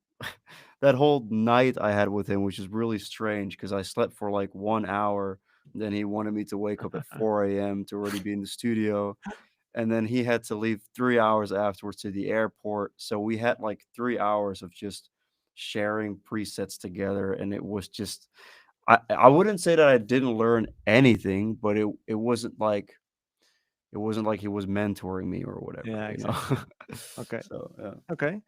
that whole night I had with him was just really strange because I slept for like 1 hour, then he wanted me to wake up at 4 AM to already be in the studio, and then he had to leave 3 hours afterwards to the airport, so we had, like, 3 hours of just sharing presets together, and it was just I wouldn't say that I didn't learn anything, but it wasn't like he was mentoring me or whatever, Yeah, you know? exactly. Okay. So, yeah. Okay.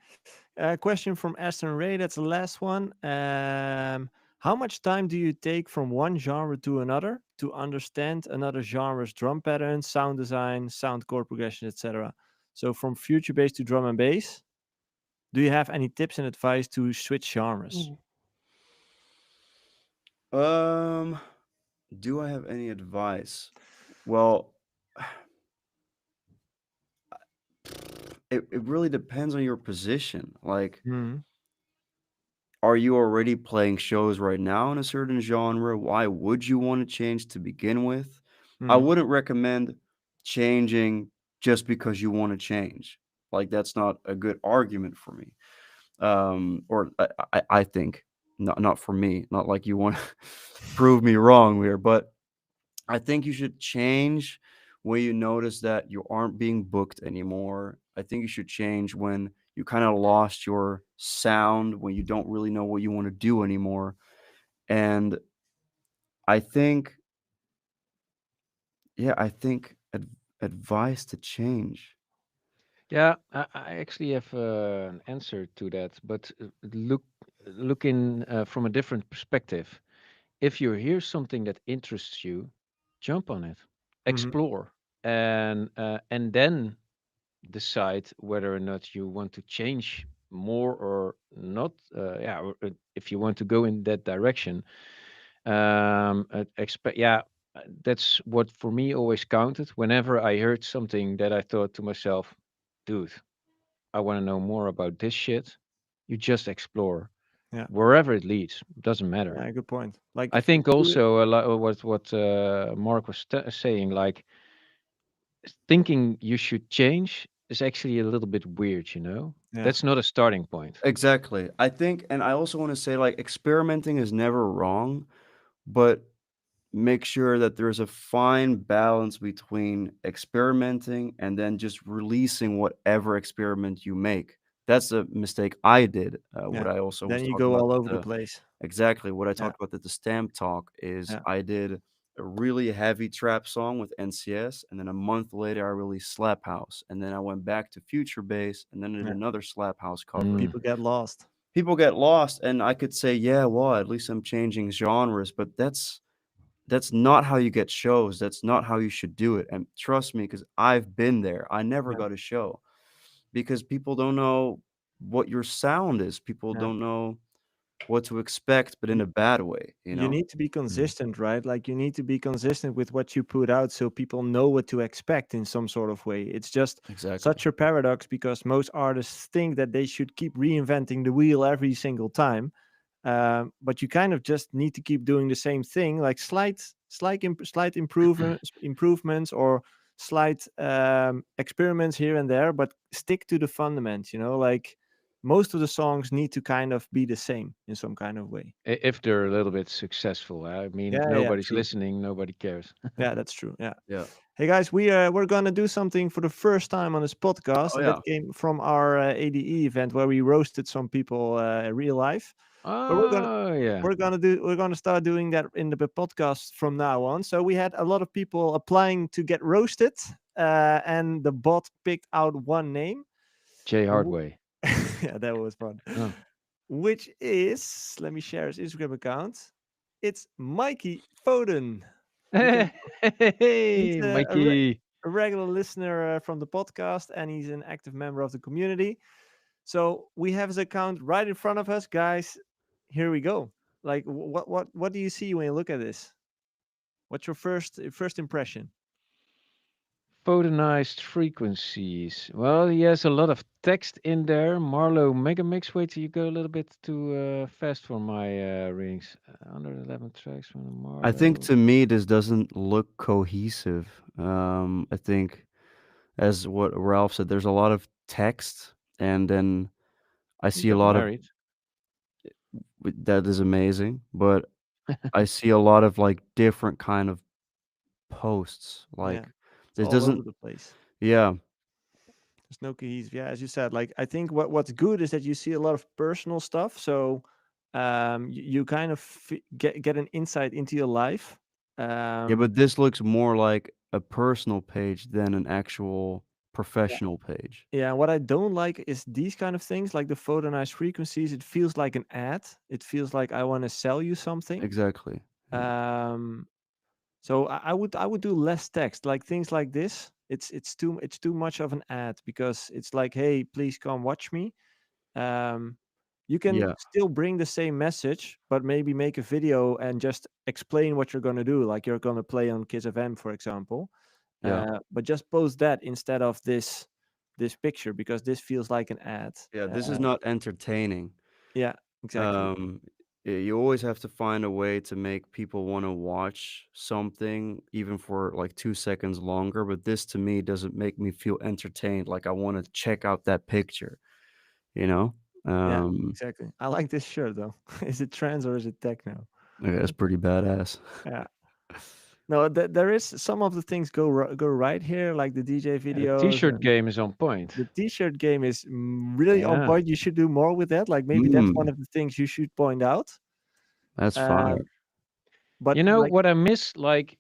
Question from Aston Ray. That's the last one. How much time do you take from one genre to another to understand another genre's drum patterns, sound design, sound chord progression, etc.? So from future bass to drum and bass, do you have any tips and advice to switch genres? Um, do I have any advice? Well, it really depends on your position, like, Hmm. are you already playing shows right now in a certain genre? Why would you wanna change to begin with? I Hmm. wouldn't recommend changing just because you wanna change. Like, that's not a good argument for me. Or I think, not for me, not like you wanna prove me wrong here, but I think you should change when you notice that you aren't being booked anymore. I think you should change when you kind of lost your sound, when you don't really know what you want to do anymore. And I think, yeah, I think advice to change. Yeah, I actually have an answer to that, but looking from a different perspective. If you hear something that interests you, jump on it, Hmm. explore, and then decide whether or not you want to change more or not. Yeah, or, if you want to go in that direction, expect. Yeah, that's what for me always counted. Whenever I heard something that I thought to myself, dude, I want to know more about this shit. You just explore Yeah. wherever it leads. Doesn't matter. Yeah. Good point. Like I think also a lot of what Mark was saying, like thinking you should change is actually a little bit weird, you know? yeah. That's not a starting point. Exactly. I think, and I also want to say, like, experimenting is never wrong, but make sure that there's a fine balance between experimenting and then just releasing whatever experiment you make. That's a mistake I did. What Yeah. I also was Then you talking go about all at over the the place. exactly what I Yeah. talked about at the stamp talk is Yeah. I did a really heavy trap song with NCS, and then a month later I released Slap House, and then I went back to Future Bass, and then I did Yeah. another Slap House cover. Mm. People get lost. People get lost, and I could say, yeah, well, at least I'm changing genres, but that's not how you get shows, that's not how you should do it, and trust me, because 'cause I've been there, I never Yeah. got a show, because people don't know what your sound is, people Yeah. don't know what to expect, but in a bad way, you You know? need to be Mm. consistent, right? Like you need to be consistent with what you put out so people know what to expect in some sort of way. It's just Exactly. such a paradox because most artists think that they should keep reinventing the wheel every single time. But you kind of just need to keep doing the same thing, like slight improvements or slight experiments here and there, but stick to the fundamentals. Like most of the songs need to kind of be the same in some kind of way. If they're a little bit successful, I mean, if Yeah, yeah, nobody's true. listening, nobody cares. Yeah, that's true. Yeah. Yeah. Hey guys, we're gonna do something for the first time on this podcast, Oh, and that yeah. came from our ADE event where we roasted some people in real life. But Oh, yeah. we're gonna start doing that in the podcast from now on. So we had a lot of people applying to get roasted, and the bot picked out one name. Jay Wh- Hardway. yeah, that was fun. Oh. Which is, let me share his Instagram account. It's Mikey Foden. You can He's Hey, Mikey. a regular listener from the podcast, and he's an active member of the community. So we have his account right in front of us, guys. Here we go. Like, what do you see when you look at this? What's your first impression? Photonized frequencies. Well, he has a lot of text in there. Marlow Megamix. Wait till you go a little bit too fast for my readings. 111 tracks from I think Marlow. to me this doesn't look cohesive. I think, as what Ralph said, there's a lot of text, and then I He see a got lot of married. that is amazing, but I see a lot of like different kind of posts. Yeah, Like it's this all over doesn't. the place. Yeah, There's no cohesive. Yeah, as you said, like I think what's good is that you see a lot of personal stuff. So you kind of get an insight into your life. yeah, Um, but this looks more like a personal page than an actual yeah, professional page. yeah. What I don't like is these kind of things, like the photonized frequencies. It feels like an ad. It feels like I want to sell you something. Exactly. Yeah. Um, so I would do less text, like things like this. It's too much of an ad because it's like, hey, please come watch me. um, you can Yeah. still bring the same message, but maybe make a video and just explain what you're going to do, like you're going to play on Kiss FM, for example. Yeah. But just post that instead of this picture, because this feels like an ad. Yeah. This is uh, not entertaining. yeah, exactly. Um, you always have to find a way to make people want to watch something, even for like 2 seconds longer. But this to me doesn't make me feel entertained. Like I want to check out that picture, you know? Yeah, Um, exactly. I like this shirt though. Is it trans or is it techno? okay, that's pretty badass. Yeah. No, there is some of the things go right here, like the DJ Yeah, the videos, t-shirt and game is on point. the t-shirt game is really on Yeah. point. You should do more with that. Like maybe that's one Mm, of the things you should point out. that's Uh, fire. but You know like, what I miss? Like,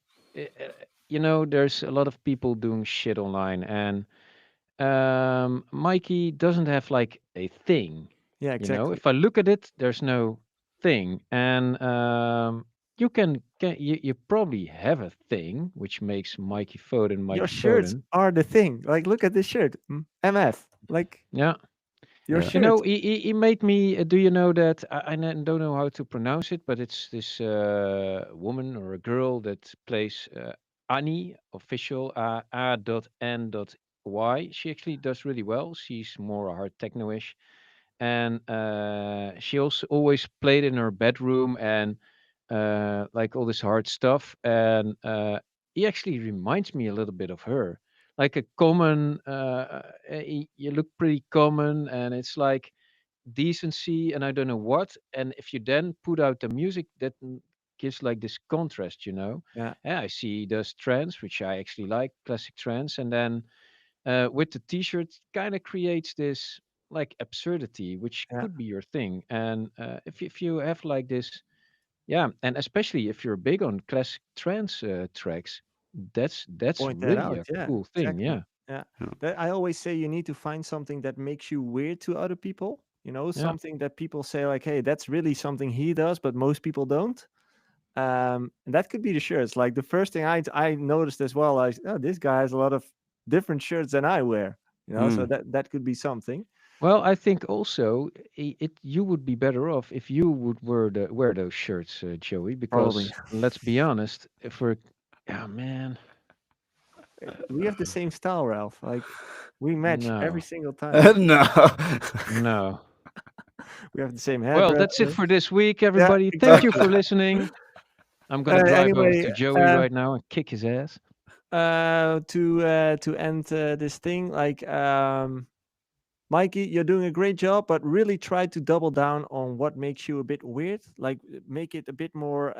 there's a lot of people doing shit online, and Mikey doesn't have like a thing. yeah, exactly. If I look at it, there's no thing, and you probably have a thing which makes Your Mikey shirts Foden. are the thing. Like, look at this shirt, MF. Like Yeah, your Yeah. shirt. he made me. Do you know that don't know how to pronounce it, but it's this woman or a girl that plays Annie official A.N.Y. She actually does really well. She's more hard techno-ish, and she also always played in her bedroom and like all this hard stuff. And he actually reminds me a little bit of her, like a common. You look pretty common, and it's like decency and I don't know what. And if you then put out the music, that gives like this contrast. Yeah, Yeah, I see he does trance, which I actually like, classic trance, and then with the t-shirt kind of creates this like absurdity which yeah. could be your thing. And if you have like this, yeah, and especially if you're big on classic trance tracks, that's Point that really out. a Yeah, cool thing. exactly. Yeah, Yeah. Yeah. I always say you need to find something that makes you weird to other people. yeah. Something that people say like, hey, that's really something he does, but most people don't. And that could be the shirts. Like the first thing I noticed as well, like, oh, this guy has a lot of different shirts than I wear. So Mm. that could be something. Well, I think also you would be better off if you would wear those shirts, Joey, Probably. because let's be honest, if we're, oh man, We have the same style, Ralph. Like we match every no, single time. No. no. We have the same Well, hairdresser. that's it for this week, Yeah, everybody. Thank you exactly. for listening. I'm gonna drive over Anyway, to Joey right now and kick his ass. to end this thing, like, Mikey, you're doing a great job, but really try to double down on what makes you a bit weird. Like make it a bit more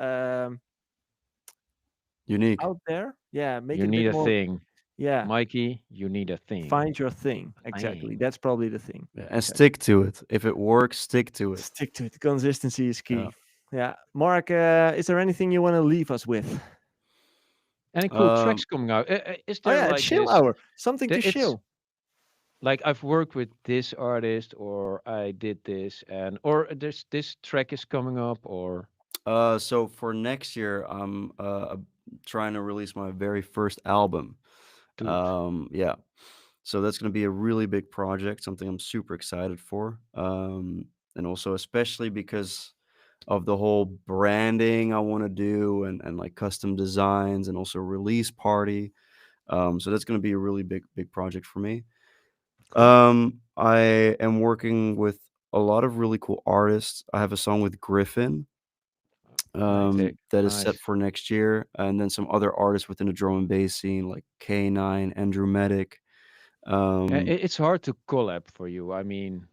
Unique. out there. Yeah, make You it a need bit a more. thing, Yeah, Mikey. You need a thing. find your thing. Exactly. Thing. That's probably the thing. Yeah, and Okay. stick to it. If it works, stick to it. Stick to it. Consistency is Yeah. key. Yeah. Mark, is there anything you want to leave us with? Any cool Um, tracks coming out? Is Oh there yeah, a like chill this? hour. Something to It's chill. like I've worked with this artist, or I did this, and or there's this track is coming up, or so for next year, I'm trying to release my very first album. dude. Yeah. So that's going to be a really big project, something I'm super excited for. And also especially because of the whole branding I want to do, and like custom designs and also release party. So that's going to be a really big project for me. Cool. I am working with a lot of really cool artists. I have a song with Griffin Nice. Sick. that is set Nice. for next year, and then some other artists within the drum and bass scene like K9, Andrew Medic. Um, It's hard to collab for you. I mean,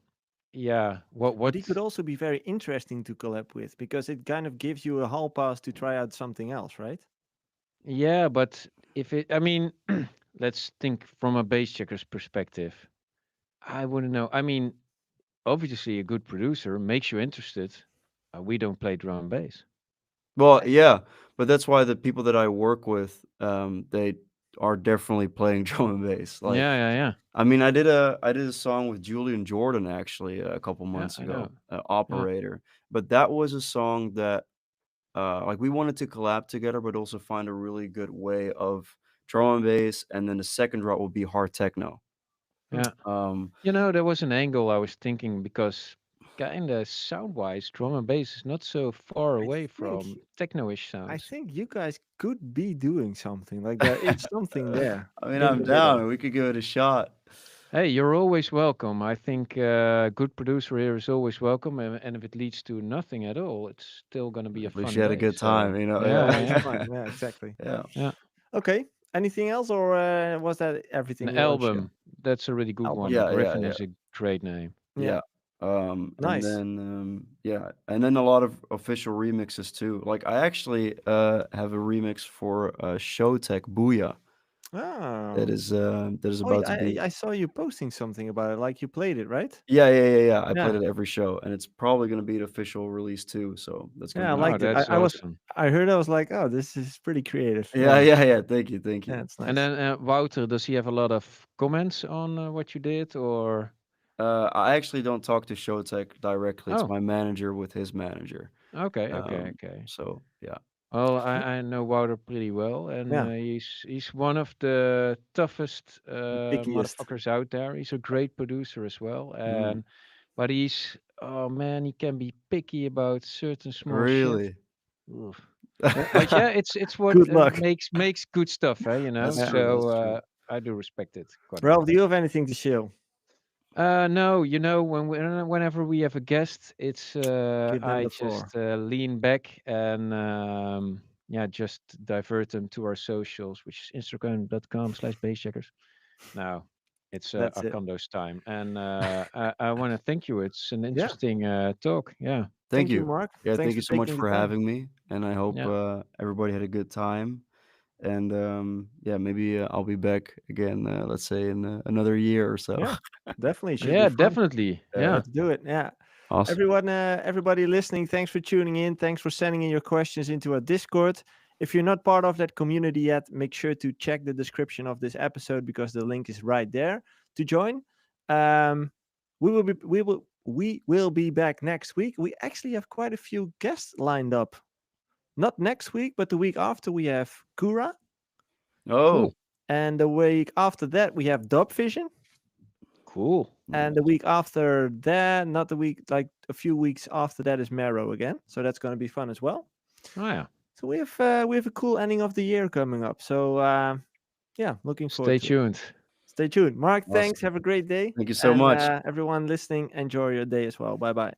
yeah. What But he what? could also be very interesting to collab with because it kind of gives you a hall pass to try out something else, right? Yeah, but if it, I mean, let's think from a bass checker's perspective. I wouldn't know. I mean, obviously, a good producer makes you interested. We don't play drum and bass. well, I yeah, but that's why the people that I work with, they are definitely playing drum and bass. Like, Yeah, yeah, yeah, I mean, I did a song with Julian Jordan actually a couple yeah. months I know. ago, Yeah, Operator. But that was a song that like we wanted to collab together, but also find a really good way of drum and bass, and then the second drop will be hard techno. Hmm. yeah. Um, There was an angle I was thinking because kinda sound-wise, drum and bass is not so far I away think from techno-ish I sounds. think you guys could be doing something like there is something there I mean, in I'm the middle. down. We could give it a shot. Hey, you're always welcome. I think a good producer here is always welcome, and if it leads to nothing at all, it's still gonna be a At least fun you had a day. good So time, you know. yeah, Yeah, yeah, it's yeah, fun. Yeah, exactly. Yeah, yeah. Okay. Anything else, or was that An everything you want to share? album, that's a really good Album. one. yeah, yeah, Griffin yeah, is a great name. Yeah. yeah. And Nice. then yeah, and then a lot of official remixes too. Like I actually have a remix for Showtek Booyah Oh. that is Oh, about to be. I saw you posting something about it, like you played it, right? Yeah, yeah, yeah, yeah. I played Yeah. it every show, and it's probably gonna be an official release too. So that's gonna Yeah, I be Oh, liked it. cool. that's awesome. I heard, I was like, oh, this is pretty creative. Yeah, Yeah. yeah, yeah. Thank you, thank Yeah, you. it's And nice. then Wouter, does he have a lot of comments on what you did, or? I actually don't talk to Showtek directly. It's Oh, my manager with his manager. okay, okay, okay. So yeah. Well, Yeah. I know Wouter pretty well, and Yeah. he's one of the toughest The pickiest. motherfuckers out there. He's a great producer as well, Mm, and but he's, oh man, he can be picky about certain small shit. really? Oof. Yeah. But yeah, it's what Good luck. makes good stuff, eh? That's Yeah. true. So That's true. I do respect it quite a Ralph, lot. do you have anything to share? No, whenever we have a guest, it's Give them I the floor. just lean back and yeah, just divert them to our socials, which is instagram.com/bassjackers. Now it's That's it. Arcando's time, and I want to thank you. It's an Yeah. interesting talk. Yeah, Thank Thank you, you. Mark. Yeah, Thanks thank you for so much taking the for time. having me, and I hope yeah, everybody had a good time. And yeah, maybe I'll be back again. Let's say in another year or so. Yeah. Definitely should be yeah, fun. definitely. Yeah, Yeah, Let's do it. Yeah. awesome. Everyone, everybody listening, thanks for tuning in. Thanks for sending in your questions into our Discord. If you're not part of that community yet, make sure to check the description of this episode because the link is right there to join. Um, we will be back next week. We actually have quite a few guests lined up. Not next week, but the week after we have Kura, Oh, cool, and the week after that we have Dub Vision. cool. And the week after that, not the week, like a few weeks after that, is Marrow again. So that's going to be fun as well. Oh yeah, So we have a cool ending of the year coming up. So yeah, looking forward stay to it. tuned. Stay tuned. Mark, thanks. awesome. Have a great day. Thank you so And much. everyone listening, enjoy your day as well. Bye bye.